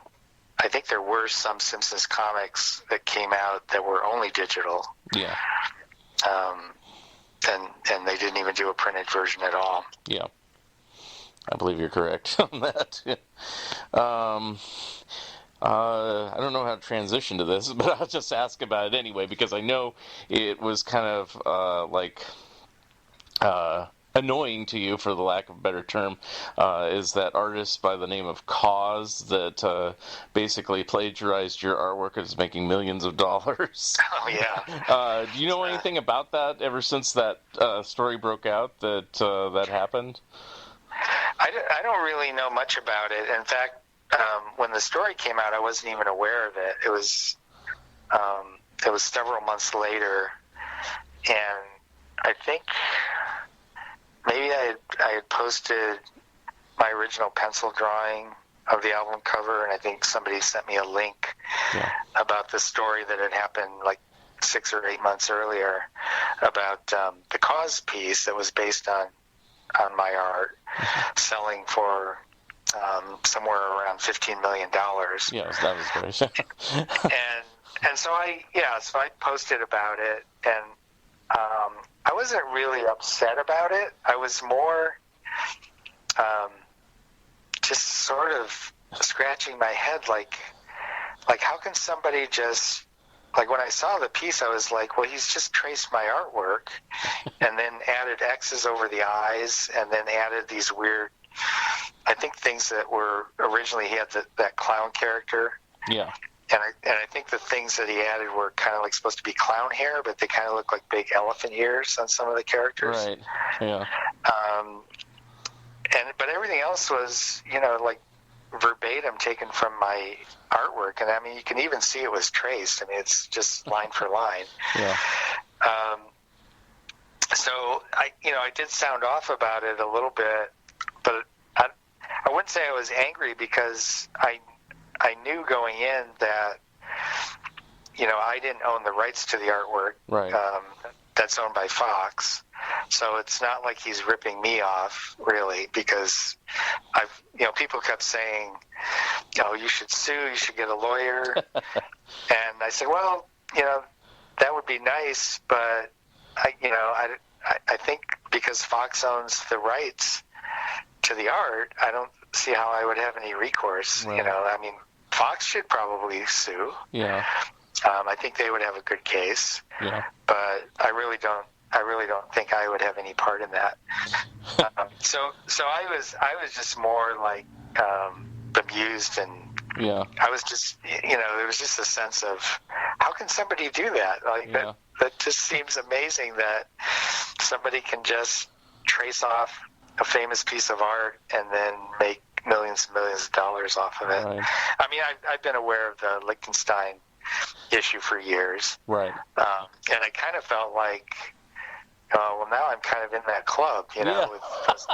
I think there were some Simpsons comics that came out that were only digital. Yeah. And they didn't even do a printed version at all. Yeah. I believe you're correct on that. I don't know how to transition to this, but I'll just ask about it anyway, because I know it was kind of annoying to you, for the lack of a better term, is that artist by the name of Cause that basically plagiarized your artwork and is making millions of dollars. Oh, yeah. Do you know anything about that ever since that story broke out, that happened? I don't really know much about it. In fact, when the story came out, I wasn't even aware of it. It was several months later, and I think maybe I had posted my original pencil drawing of the album cover, and I think somebody sent me a link about the story that had happened like 6 or 8 months earlier about the Cause piece that was based on my art selling for somewhere around $15 million. Yes, that was great. and so I posted about it, and I wasn't really upset about it. I was more just sort of scratching my head, like how can somebody just, like, when I saw the piece, I was like, well, he's just traced my artwork and then added X's over the eyes and then added these weird, I think, things that were originally, he had that clown character. Yeah. And I think the things that he added were kind of like supposed to be clown hair, but they kind of look like big elephant ears on some of the characters. Right. Yeah. But everything else was, like verbatim taken from my artwork, and I mean, you can even see it was traced. I mean, it's just line for line. Yeah. So I did sound off about it a little bit, but I wouldn't say I was angry, because I knew going in that, I didn't own the rights to the artwork. Right. That's owned by Fox. So it's not like he's ripping me off, really, because people kept saying, you should sue, you should get a lawyer. And I said, well, that would be nice, but I think because Fox owns the rights to the art, I don't see how I would have any recourse. Right. I mean, Fox should probably sue. Yeah. I think they would have a good case. Yeah. But I really don't think I would have any part in that. So I was just more like bemused, and I was just, there was just a sense of, how can somebody do that? Like that just seems amazing that somebody can just trace off a famous piece of art and then make millions and millions of dollars off of it. Right. I mean, I've been aware of the Liechtenstein issue for years. Right. And I kind of felt like, well, now I'm kind of in that club, with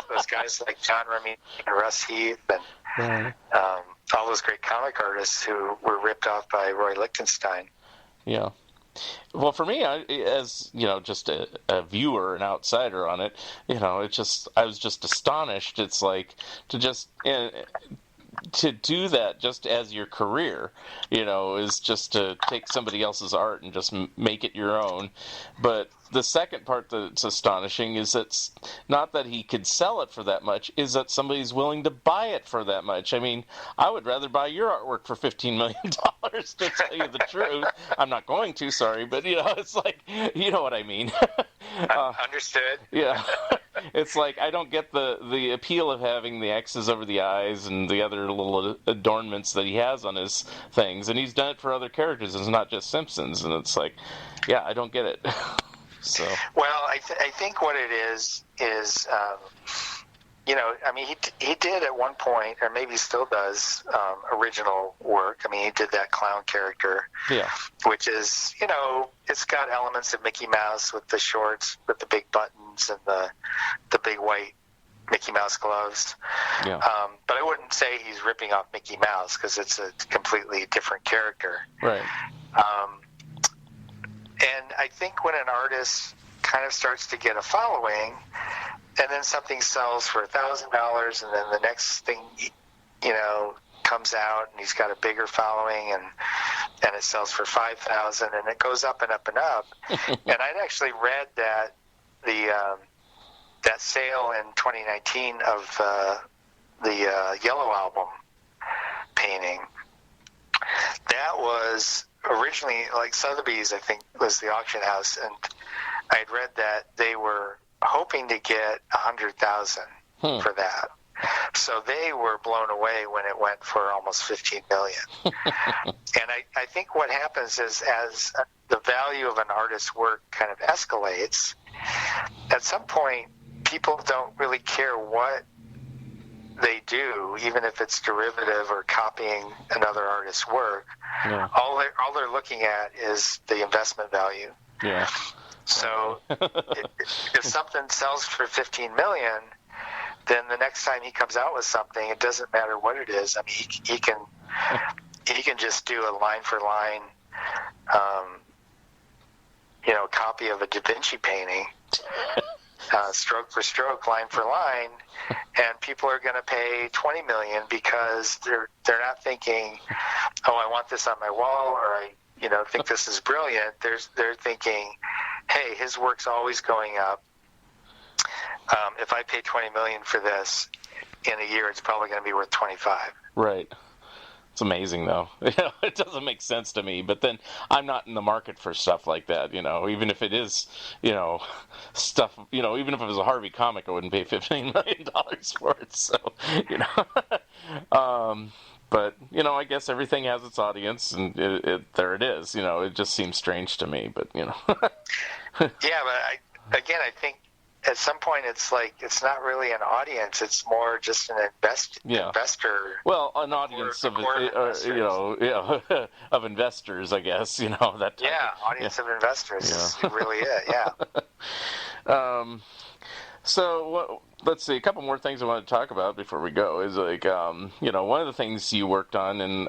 those guys like John Remy and Russ Heath and Right. all those great comic artists who were ripped off by Roy Lichtenstein. Yeah. Well, for me, as just a viewer, an outsider on it, I was just astonished. It's like to do that just as your career, is just to take somebody else's art and just make it your own. But the second part that's astonishing is it's not that he could sell it for that much, is that somebody's willing to buy it for that much. I mean, I would rather buy your artwork for $15 million, to tell you the truth. I'm not going to, sorry, but, it's like, you know what I mean. Understood. Yeah. It's like I don't get the appeal of having the X's over the I's and the other little adornments that he has on his things, and he's done it for other characters. It's not just Simpsons, and it's like, yeah, I don't get it. So. Well, I think what it is, I mean, he did at one point, or maybe still does, original work. I mean, he did that clown character, which is, it's got elements of Mickey Mouse with the shorts, with the big buttons and the big white Mickey Mouse gloves. Yeah. But I wouldn't say he's ripping off Mickey Mouse because it's a completely different character. Right. And I think when an artist kind of starts to get a following, and then something sells for $1,000, and then the next thing, comes out, and he's got a bigger following, and it sells for $5,000, and it goes up and up and up. And I'd actually read that that sale in 2019 of the Yellow Album painting, that was originally, like, Sotheby's, I think, was the auction house, and I had read that they were hoping to get $100,000 for that. So they were blown away when it went for almost $15 million. And I think what happens is, as the value of an artist's work kind of escalates, at some point people don't really care what they do, even if it's derivative or copying another artist's work. Yeah. All they're looking at is the investment value. Yeah. So if something sells for $15 million, then the next time he comes out with something, it doesn't matter what it is. I mean, he can just do a line for line, copy of a Da Vinci painting, stroke for stroke, line for line, and people are going to pay $20 million because they're not thinking, oh, I want this on my wall, or I think this is brilliant. They're thinking, hey, his work's always going up. If I pay $20 million for this, in a year, it's probably going to be worth $25. Right. It's amazing, though. It doesn't make sense to me. But then I'm not in the market for stuff like that. Even if it is, stuff. Even if it was a Harvey comic, I wouldn't pay $15 million for it. So, But, I guess everything has its audience, and there it is. It just seems strange to me, but, Yeah, but I think at some point it's like, it's not really an audience, it's more just an investor. Well, an audience of, of investors, I guess, that. Audience of investors is really it, yeah. So let's see. A couple more things I want to talk about before we go is like, one of the things you worked on, and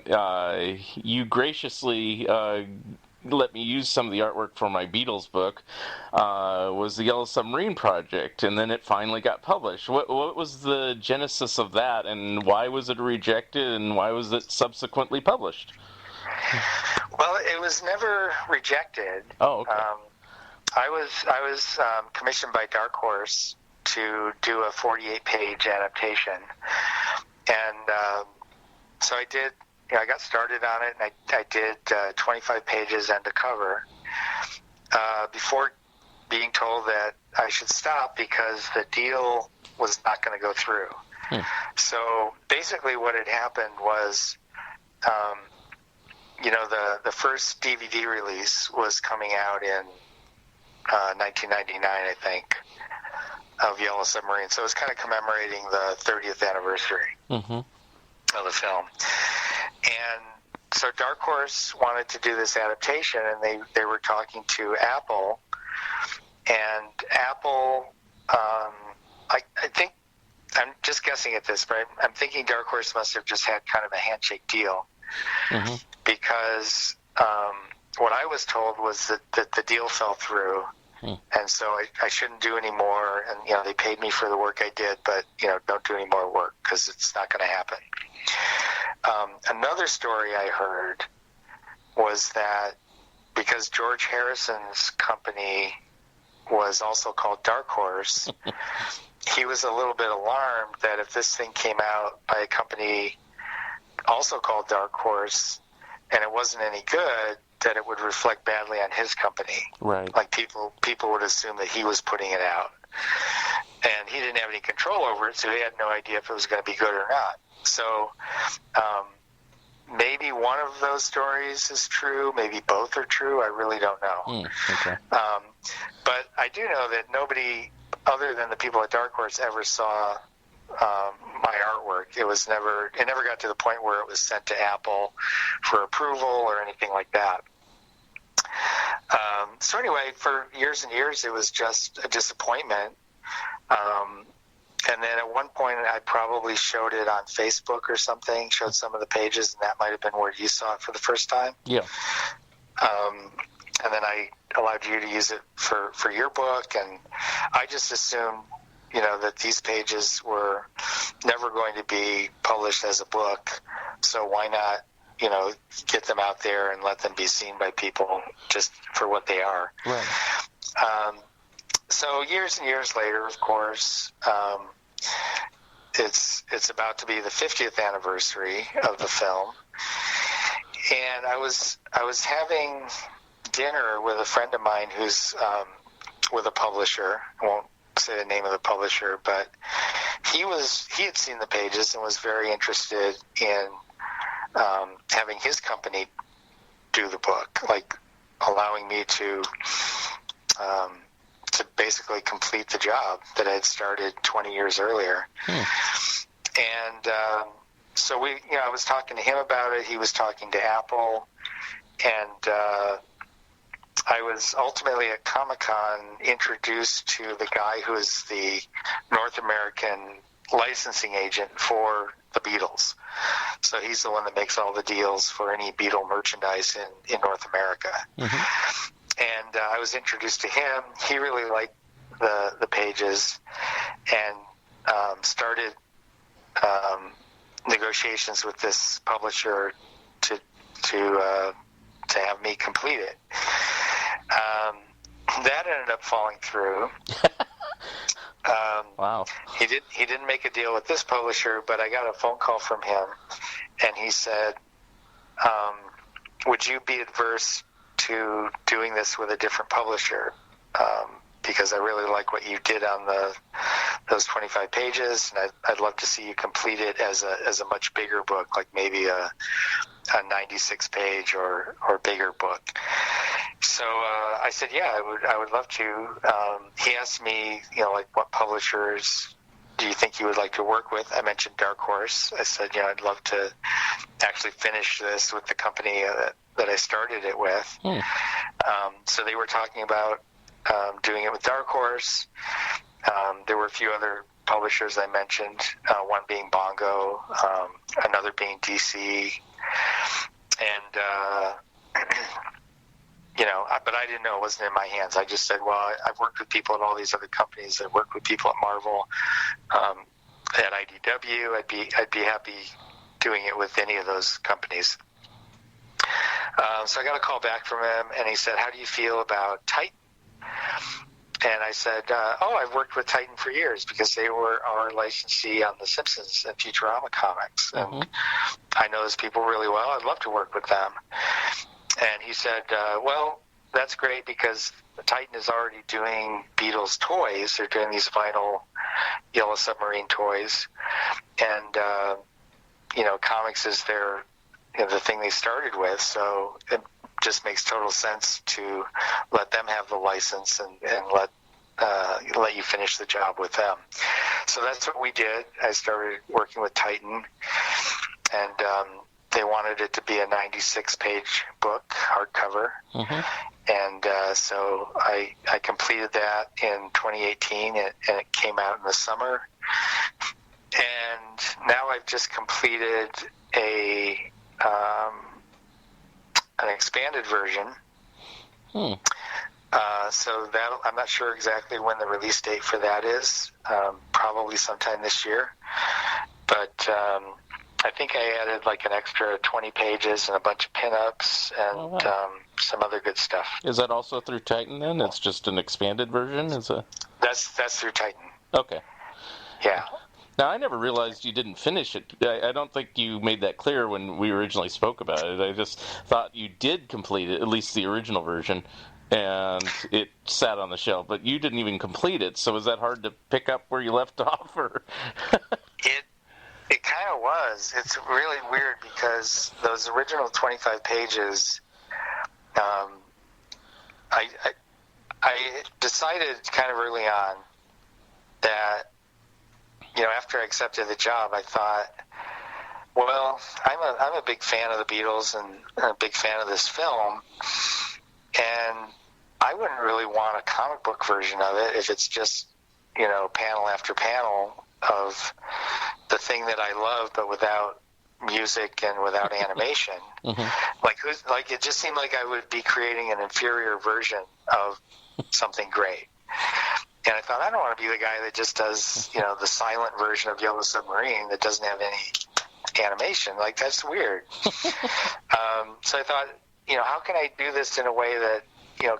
you graciously let me use some of the artwork for my Beatles book, was the Yellow Submarine project, and then it finally got published. What was the genesis of that, and why was it rejected, and why was it subsequently published? Well, it was never rejected. Oh, okay. I was commissioned by Dark Horse to do a 48-page adaptation, and so I did. I got started on it, and I did 25 pages end to cover before being told that I should stop because the deal was not going to go through. So basically what had happened was, the first DVD release was coming out in 1999, I think, of Yellow Submarine. So it was kind of commemorating the 30th anniversary of the film. And so Dark Horse wanted to do this adaptation, and they were talking to Apple. And Apple, I think, I'm just guessing at this, but I'm thinking Dark Horse must have just had kind of a handshake deal. Because what I was told was that the deal fell through, and so I shouldn't do any more. And they paid me for the work I did, but don't do any more work because it's not going to happen. Another story I heard was that because George Harrison's company was also called Dark Horse, he was a little bit alarmed that if this thing came out by a company also called Dark Horse and it wasn't any good, that it would reflect badly on his company. Right. Like people would assume that he was putting it out. And he didn't have any control over it, so he had no idea if it was going to be good or not. So maybe one of those stories is true, maybe both are true. I really don't know. Okay. But I do know that nobody other than the people at Dark Horse ever saw my artwork. It never got to the point where it was sent to Apple for approval or anything like that. So anyway, for years and years, it was just a disappointment. And then at one point, I probably showed it on Facebook or something, showed some of the pages, and that might have been where you saw it for the first time. Yeah. And then I allowed you to use it for your book, and I just assumed, that these pages were never going to be published as a book, so why not, get them out there and let them be seen by people just for what they are. Right. So years and years later, of course, it's about to be the 50th anniversary of the film, and I was having dinner with a friend of mine who's with a publisher. I won't say the name of the publisher, but he had seen the pages and was very interested in having his company do the book, like allowing me to basically complete the job that I had started 20 years earlier. And so I was talking to him about it. He was talking to Apple, and I was ultimately at Comic-Con introduced to the guy who is the North American licensing agent for the Beatles. So he's the one that makes all the deals for any Beatle merchandise in North America. Mm-hmm. And I was introduced to him. He really liked the pages and started negotiations with this publisher to have me complete it. That ended up falling through. Wow. He didn't make a deal with this publisher, but I got a phone call from him, and he said, would you be adverse to doing this with a different publisher? Because I really like what you did on those 25 pages, and I'd love to see you complete it as a much bigger book, like maybe a 96-page or bigger book. So I said, yeah, I would love to. He asked me, like, what publishers do you think you would like to work with? I mentioned Dark Horse. I said, I'd love to actually finish this with the company that I started it with. So they were talking about doing it with Dark Horse. There were a few other publishers I mentioned, one being Bongo, another being DC, and but I didn't know, it wasn't in my hands. I just said, well, I've worked with people at all these other companies. I've worked with people at Marvel, at IDW. I'd be happy doing it with any of those companies. So I got a call back from him, and he said, how do you feel about Titan? And I said, I've worked with Titan for years because they were our licensee on The Simpsons and Futurama comics. Mm-hmm. And I know those people really well. I'd love to work with them. And he said, well, that's great because Titan is already doing Beatles toys. They're doing these vinyl Yellow Submarine toys. And, comics is the thing they started with. So it just makes total sense to let them have the license and let you finish the job with them. So that's what we did. I started working with Titan, and they wanted it to be a 96-page book, hardcover. Mm-hmm. And so I completed that in 2018, and it came out in the summer. And now I've just completed a an expanded version. So that I'm not sure exactly when the release date for that is. Probably sometime this year. But I think I added like an extra 20 pages and a bunch of pinups and some other good stuff. Is that also through Titan then? It's just an expanded version? That's through Titan. Okay. Yeah. Now, I never realized you didn't finish it. I don't think you made that clear when we originally spoke about it. I just thought you did complete it, at least the original version, and it sat on the shelf. But you didn't even complete it, so was that hard to pick up where you left off? Or It kind of was. It's really weird because those original 25 pages, I decided kind of early on that, after I accepted the job, I thought, well, I'm a big fan of the Beatles and a big fan of this film, and I wouldn't really want a comic book version of it if it's just, panel after panel of the thing that I love, but without music and without animation. Like it just seemed like I would be creating an inferior version of something great. And I thought, I don't want to be the guy that just does, the silent version of Yellow Submarine that doesn't have any animation. Like, that's weird. So I thought, how can I do this in a way that,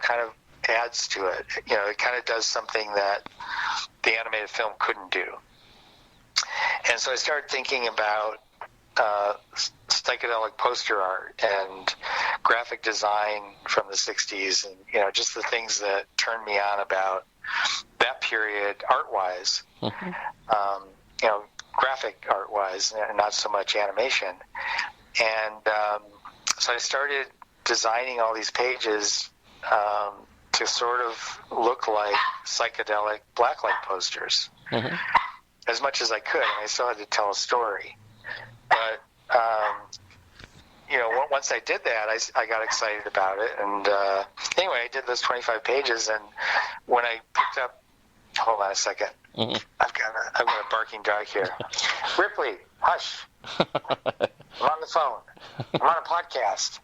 kind of adds to it? It kind of does something that the animated film couldn't do. And so I started thinking about psychedelic poster art and graphic design from the 60s and, just the things that turned me on about that period art-wise, graphic art-wise, and not so much animation. And so I started designing all these pages to sort of look like psychedelic blacklight posters as much as I could. And I still had to tell a story. But, once I did that, I got excited about it. And anyway, I did those 25 pages. And when I picked up, hold on a second. I've got a barking dog here. Ripley, hush. I'm on the phone. I'm on a podcast.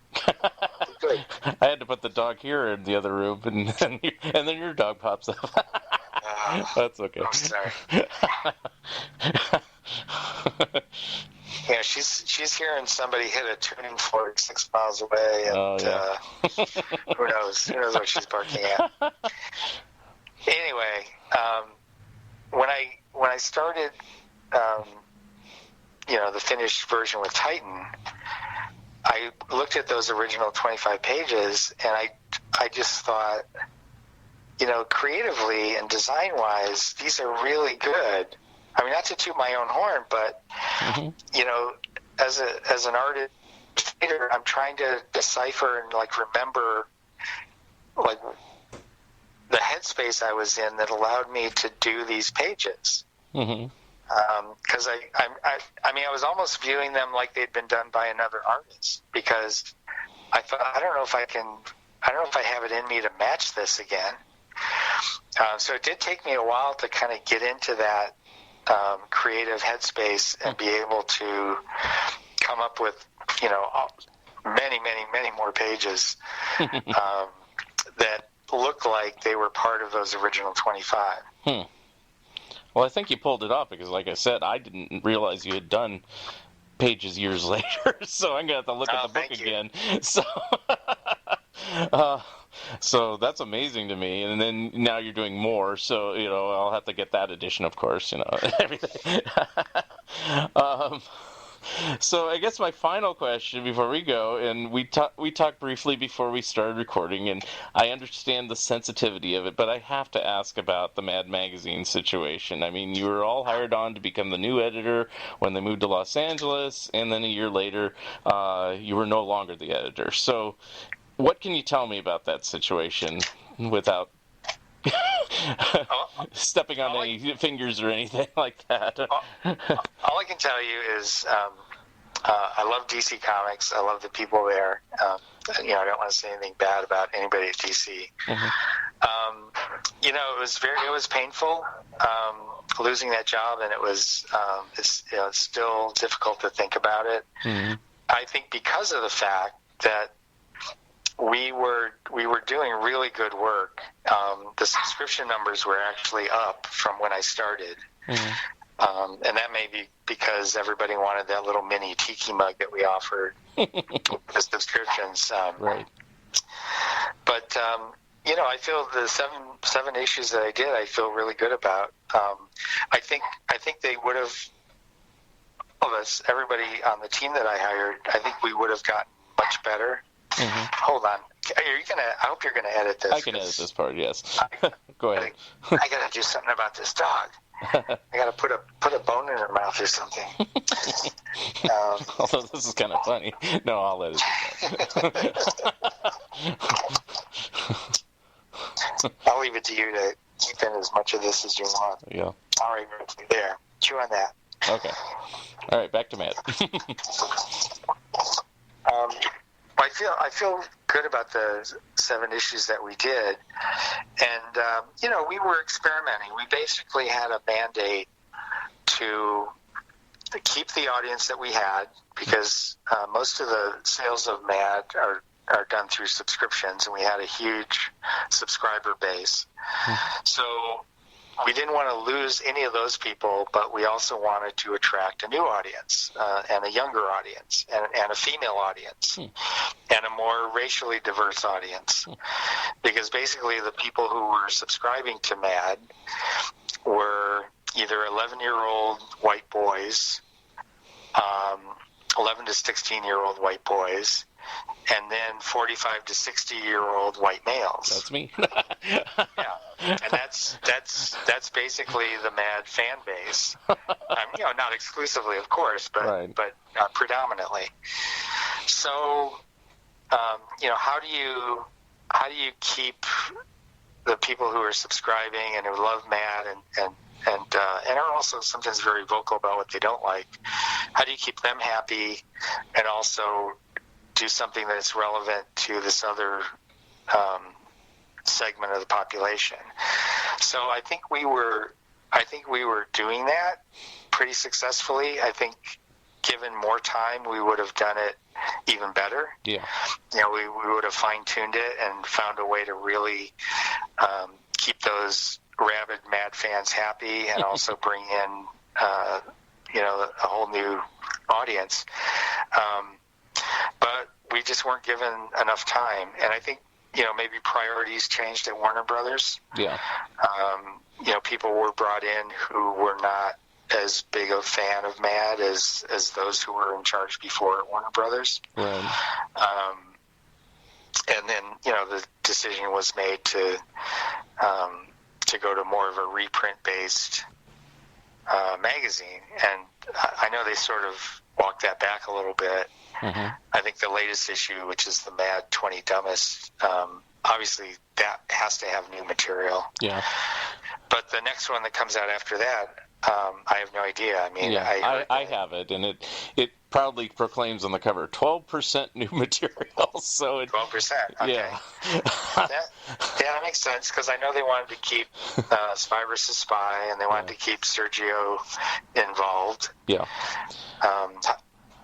Good. I had to put the dog here in the other room, and then your dog pops up. That's okay. I'm sorry. Yeah, she's hearing somebody hit a tuning fork 6 miles away, and who knows what she's barking at. Anyway, when I started, the finished version with Titan, I looked at those original 25 pages, and I just thought, creatively and design-wise, these are really good. I mean, not to toot my own horn, but, as an artist, I'm trying to decipher and, remember, the headspace I was in that allowed me to do these pages. Because I was almost viewing them like they'd been done by another artist, because I thought, I don't know if I have it in me to match this again. So it did take me a while to kind of get into that creative headspace and be able to come up with, many, many, many more pages that look like they were part of those original 25. Well, I think you pulled it off because, like I said, I didn't realize you had done pages years later, so I'm going to have to look at the book again. So that's amazing to me. And then now you're doing more, so, I'll have to get that edition, of course, everything. So I guess my final question before we go, and we talked briefly before we started recording, and I understand the sensitivity of it, but I have to ask about the Mad Magazine situation. I mean, you were all hired on to become the new editor when they moved to Los Angeles, and then a year later, you were no longer the editor. So what can you tell me about that situation without stepping on any fingers or anything like that? All I can tell you is I love DC Comics. I love the people there. I don't want to say anything bad about anybody at DC. It was painful losing that job, and it was it's still difficult to think about it. I think because of the fact that we were doing really good work. The subscription numbers were actually up from when I started. And that may be because everybody wanted that little mini tiki mug that we offered the subscriptions. Right. But I feel the seven issues that I did, I feel really good about. I think they would have, all of us, everybody on the team that I hired, I think we would have gotten much better. Hold on. I hope you're gonna edit this. I can edit this part. Yes. Go ahead. I gotta do something about this dog. I gotta put a bone in her mouth or something. Although this is kind of funny. No, I'll edit it. I'll leave it to you to keep in as much of this as you want. Yeah. All right, there. Chew on that. Okay. All right, back to Matt. I feel good about the 7 issues that we did, and we were experimenting. We basically had a mandate to keep the audience that we had, because most of the sales of Mad are done through subscriptions, and we had a huge subscriber base. So we didn't want to lose any of those people, but we also wanted to attract a new audience, and a younger audience, and a female audience, and a more racially diverse audience. Because basically the people who were subscribing to Mad were either 11-year-old white boys, 11 to 16-year-old white boys, and then 45 to 60-year-old white males. That's me. Yeah, and that's basically the Mad fan base. Not exclusively, of course, but right. but predominantly. So, how do you keep the people who are subscribing and who love Mad and are also sometimes very vocal about what they don't like? How do you keep them happy and also do something that's relevant to this other segment of the population? So I think we were doing that pretty successfully. I think given more time, we would have done it even better. Yeah. We would have fine-tuned it and found a way to really keep those rabid Mad fans happy, and also bring in a whole new audience. But we just weren't given enough time, and I think maybe priorities changed at Warner Brothers. Yeah. People were brought in who were not as big a fan of Mad as those who were in charge before at Warner Brothers. Right. And then the decision was made to go to more of a reprint-based magazine, and I know they sort of walked that back a little bit. I think the latest issue, which is the Mad 20 Dumbest, obviously that has to have new material. Yeah. But the next one that comes out after that, I have no idea. I mean, yeah, I have it, and it proudly proclaims on the cover 12% new material. So 12%. Okay. Yeah. that makes sense, because I know they wanted to keep Spy vs. Spy, and they wanted to keep Sergio involved. Yeah.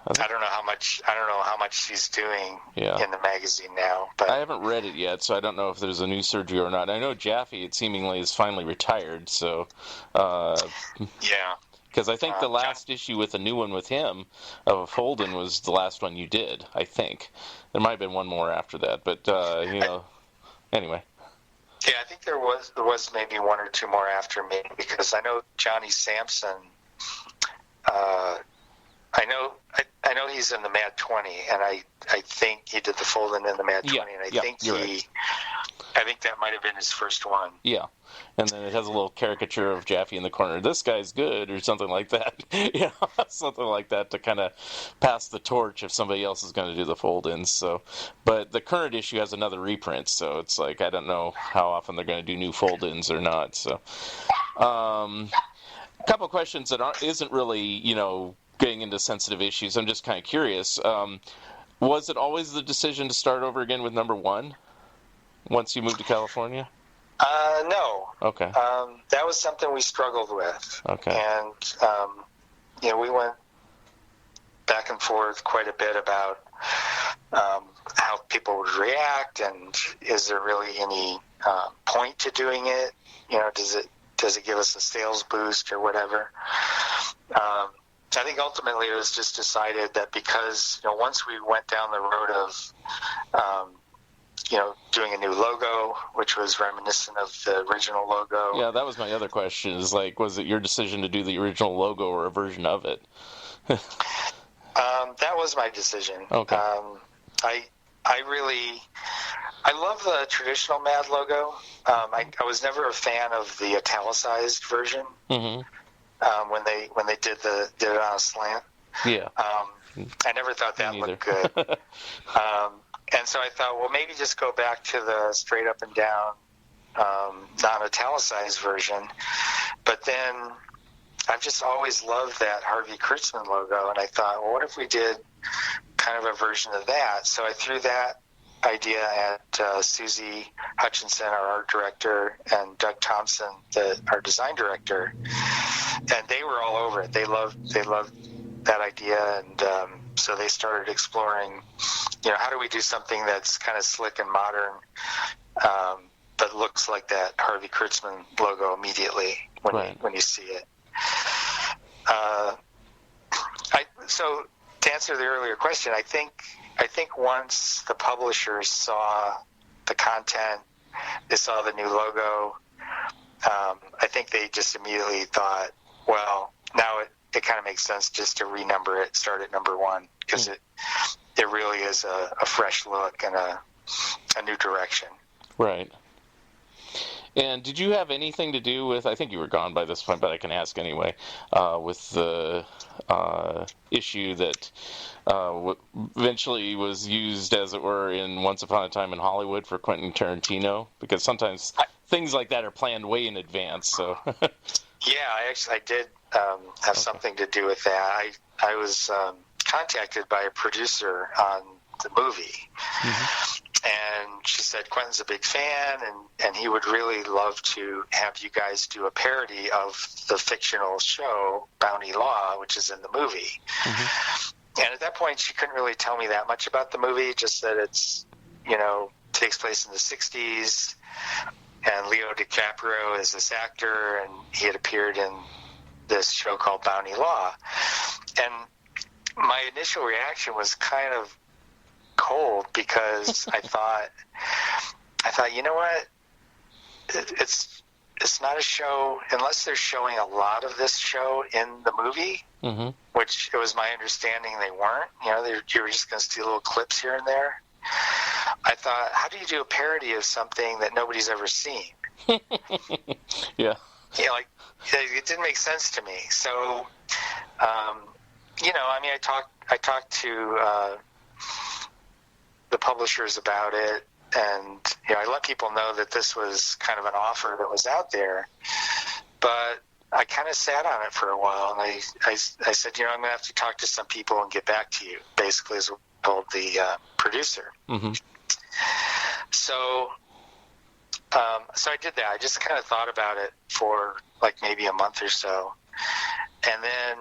I don't know how much she's doing in the magazine now. But I haven't read it yet, so I don't know if there's a new Sergio or not. I know Jaffe, it seemingly is finally retired, so yeah. Because I think the last issue with a new one with him of Holden was the last one you did. I think there might have been one more after that, but anyway. Yeah, I think there was maybe one or two more after me, because I know Johnny Sampson. I know he's in the Mad 20, and I think he did the Folden in the Mad 20, and I think that might have been his first one. Yeah, and then it has a little caricature of Jaffe in the corner. This guy's good, or something like that. Something like that to kind of pass the torch if somebody else is going to do the fold-ins. So, but the current issue has another reprint, so it's like I don't know how often they're going to do new fold-ins or not. So, a couple of questions that isn't really getting into sensitive issues. I'm just kind of curious. Was it always the decision to start over again with number 1 once you moved to California? No. Okay. That was something we struggled with. Okay. And, we went back and forth quite a bit about how people would react, and is there really any point to doing it? Does it give us a sales boost or whatever? I think ultimately it was just decided that because once we went down the road of doing a new logo, which was reminiscent of the original logo. Yeah, that was my other question. Is was it your decision to do the original logo or a version of it? That was my decision. Okay. I love the traditional MAD logo. I was never a fan of the italicized version. Mm-hmm. When they did it on a slant. Yeah. I never thought that looked good. And so I thought, well, maybe just go back to the straight up and down non-italicized version. But then I've just always loved that Harvey Kurtzman logo, and I thought, well, what if we did kind of a version of that? So I threw that idea at Susie Hutchinson, our art director, and Doug Thompson, our design director, and they were all over it. They loved that idea, and so they started exploring, how do we do something that's kind of slick and modern, but looks like that Harvey Kurtzman logo immediately when you see it. So to answer the earlier question, I think once the publishers saw the content, they saw the new logo, I think they just immediately thought, well, now it kind of makes sense just to renumber it, start at number 1, because it really is a fresh look and a new direction. Right. And did you have anything to do with, I think you were gone by this point, but I can ask anyway, with the issue that eventually was used, as it were, in Once Upon a Time in Hollywood for Quentin Tarantino? Because sometimes things like that are planned way in advance. So. Yeah, I did have something to do with that. I was contacted by a producer on the movie. Mm-hmm. And she said, Quentin's a big fan, and he would really love to have you guys do a parody of the fictional show, Bounty Law, which is in the movie. Mm-hmm. And at that point, she couldn't really tell me that much about the movie, just that it's, takes place in the 60s, and Leo DiCaprio is this actor, and he had appeared in this show called Bounty Law. And my initial reaction was kind of cold, because I thought, you know what? It's not a show unless they're showing a lot of this show in the movie, mm-hmm. which it was my understanding they weren't. You were just going to see little clips here and there. I thought, how do you do a parody of something that nobody's ever seen? Yeah. It didn't make sense to me. So, I talked to the publishers about it, and I let people know that this was kind of an offer that was out there, but I kind of sat on it for a while, and I said, I'm going to have to talk to some people and get back to you, basically, is what I told the producer. Mm-hmm. So I did that. I just kind of thought about it for maybe a month or so, and then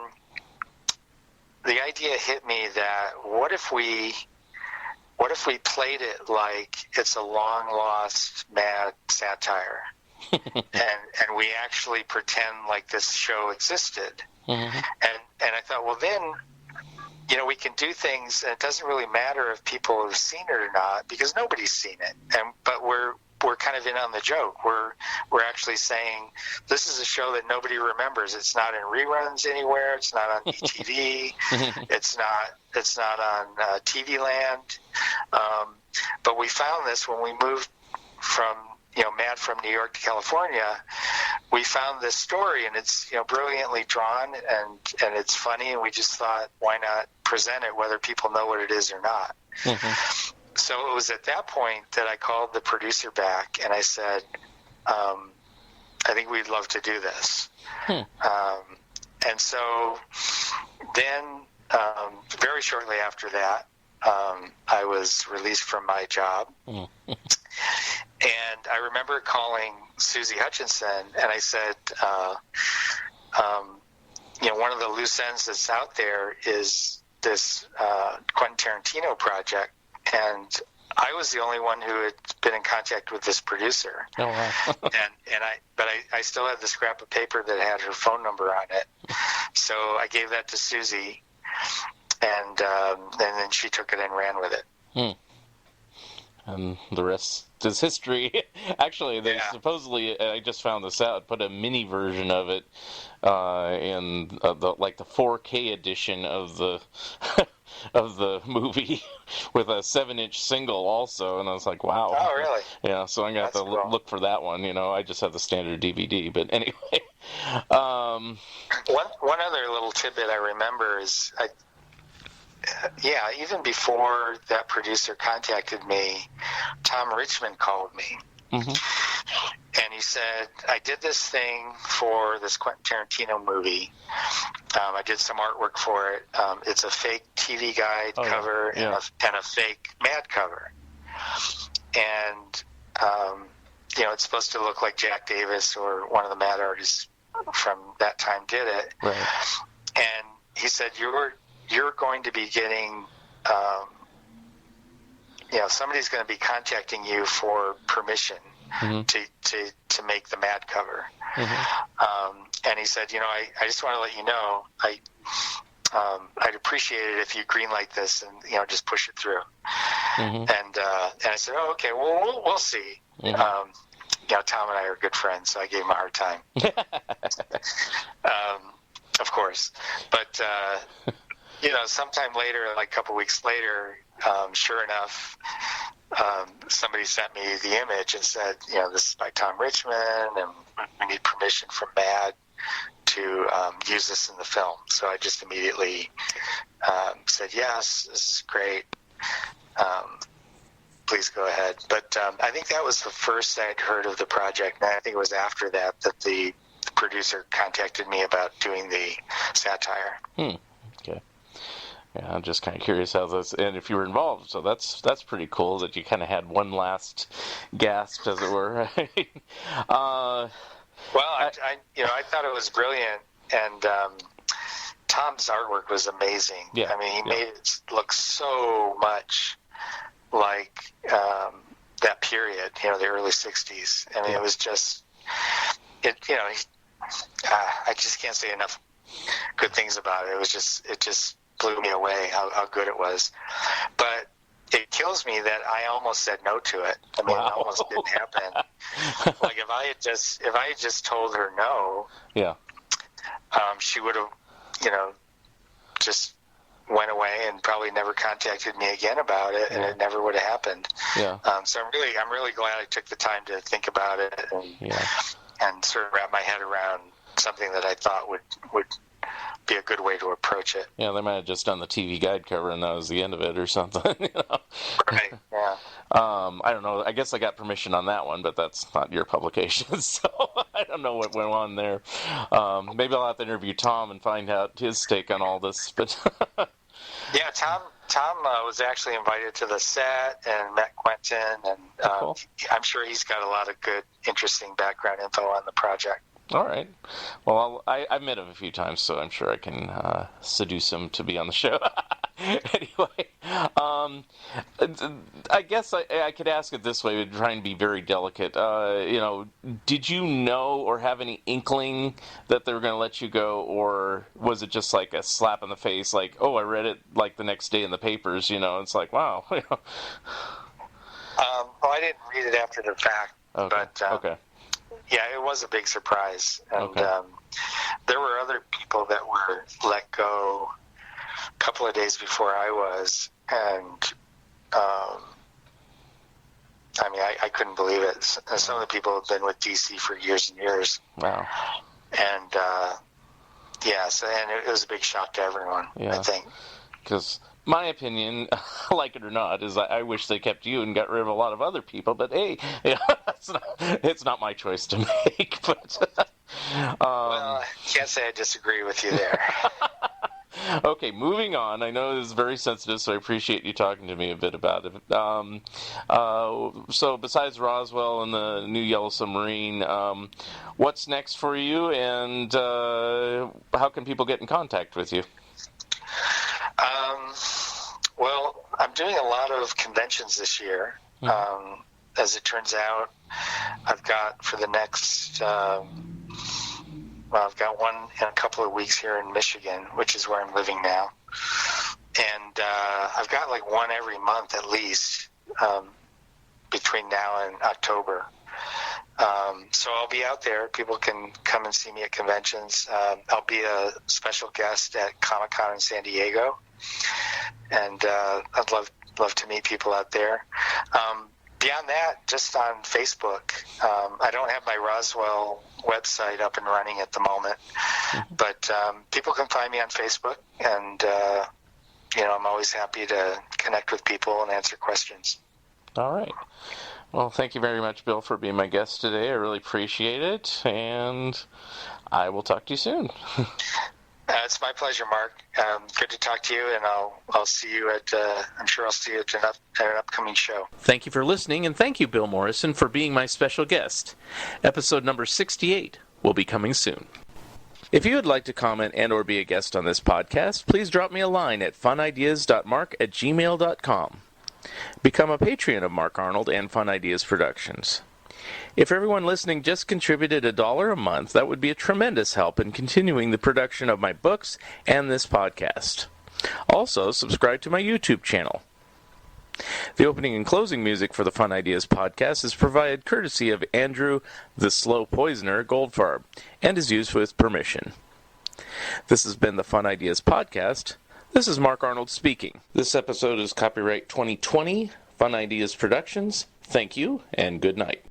the idea hit me that what if we played it like it's a long-lost mad satire, and we actually pretend like this show existed? Mm-hmm. And I thought, well, then, we can do things, and it doesn't really matter if people have seen it or not, because nobody's seen it. But we're kind of in on the joke. We're actually saying this is a show that nobody remembers. It's not in reruns anywhere. It's not on ETV. It's not on TV Land. But we found this when we moved from Mad from New York to California. We found this story, and it's brilliantly drawn, and it's funny, and we just thought, why not present it whether people know what it is or not? Mm-hmm. So it was at that point that I called the producer back, and I said, I think we'd love to do this. And so then very shortly after that, I was released from my job. And I remember calling Susie Hutchinson, and I said, one of the loose ends that's out there is this Quentin Tarantino project, and I was the only one who had been in contact with this producer. Oh, wow. But I still had the scrap of paper that had her phone number on it. So I gave that to Susie, and then she took it and ran with it. And the rest is history. Actually, they supposedly, I just found this out, put a mini version of it in the 4K edition of the of the movie with a 7-inch single also, and I was like, wow. Oh, really? Yeah, so I'm going to have to cool. look for that one. I just have the standard DVD, but anyway. One other little tidbit I remember is, even before that producer contacted me, Tom Richmond called me. And he said, I did this thing for this Quentin Tarantino movie. I did some artwork for it. It's a fake TV guide cover and a fake Mad cover. And, it's supposed to look like Jack Davis or one of the Mad artists from that time did it. Right. And he said, you're going to be getting, somebody's going to be contacting you for permission to make the Mad cover. And he said, I just want to let you know, I'd appreciate it if you greenlight this and, just push it through. And I said, oh, okay, well, we'll see. Tom and I are good friends, so I gave him a hard time. Of course. But, sometime later, like a couple weeks later, sure enough, somebody sent me the image and said, this is by Tom Richmond, and we need permission from Mad to use this in the film. So I just immediately said, yes, this is great. Please go ahead. But I think that was the first I'd heard of the project, and I think it was after that the producer contacted me about doing the satire. Okay. Yeah, I'm just kind of curious how this, and if you were involved, so that's pretty cool that you kind of had one last gasp, as it were. Well, I thought it was brilliant, and Tom's artwork was amazing. Yeah, I mean, he made it look so much like that period, the early '60s. I mean, it was just, I just can't say enough good things about it. It just blew me away how good it was. But it kills me that I almost said no to it. I mean, It almost didn't happen. Like if I had just told her no, she would have, just went away and probably never contacted me again about it, and it never would have happened. Yeah. So I'm really glad I took the time to think about it and sort of wrap my head around something that I thought would be a good way to approach it. Yeah, they might have just done the TV guide cover and that was the end of it or something. Right, yeah. I don't know. I guess I got permission on that one, but that's not your publication, so I don't know what went on there. Maybe I'll have to interview Tom and find out his take on all this. But yeah, Tom was actually invited to the set and met Quentin, and cool. I'm sure he's got a lot of good, interesting background info on the project. All right. Well, I've met him a few times, so I'm sure I can seduce him to be on the show. Anyway, I guess I could ask it this way, but try and be very delicate. Did you know or have any inkling that they were going to let you go, or was it just like a slap in the face, like, oh, I read it like the next day in the papers, it's like, wow. Well, I didn't read it after the fact, but okay. Yeah, it was a big surprise, and Okay. There were other people that were let go a couple of days before I was, and I couldn't believe it. Some of the people have been with DC for years and years. Wow. And it was a big shock to everyone, Yeah. I think. Because my opinion, like it or not, is I wish they kept you and got rid of a lot of other people. But hey, it's not my choice to make. But Well, I can't say I disagree with you there. Okay, moving on. I know this is very sensitive, so I appreciate you talking to me a bit about it. So besides Roswell and the new Yellow Submarine, what's next for you, and how can people get in contact with you? Well, I'm doing a lot of conventions this year. As it turns out, I've got for the next, I've got one in a couple of weeks here in Michigan, which is where I'm living now. And I've got like one every month at least between now and October. So I'll be out there. People can come and see me at conventions. I'll be a special guest at Comic-Con in San Diego. And I'd love to meet people out there. Beyond that, just on Facebook. I don't have my Roswell website up and running at the moment, but people can find me on Facebook, and I'm always happy to connect with people and answer questions. All right. Well, thank you very much, Bill, for being my guest today. I really appreciate it, and I will talk to you soon. It's my pleasure, Mark. Good to talk to you, and I'll see you at. I'm sure I'll see you at an upcoming show. Thank you for listening, and thank you, Bill Morrison, for being my special guest. Episode number 68 will be coming soon. If you would like to comment and or be a guest on this podcast, please drop me a line at funideas.mark@gmail.com. Become a Patreon of Mark Arnold and Fun Ideas Productions. If everyone listening just contributed $1 a month, that would be a tremendous help in continuing the production of my books and this podcast. Also, subscribe to my YouTube channel. The opening and closing music for the Fun Ideas podcast is provided courtesy of Andrew the Slow Poisoner Goldfarb and is used with permission. This has been the Fun Ideas podcast. This is Mark Arnold speaking. This episode is copyright 2020, Fun Ideas Productions. Thank you, and good night.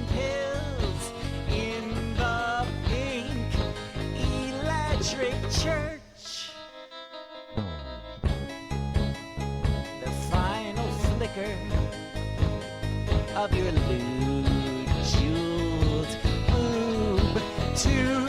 Pills in the pink electric church. The final flicker of your lewd jeweled boob to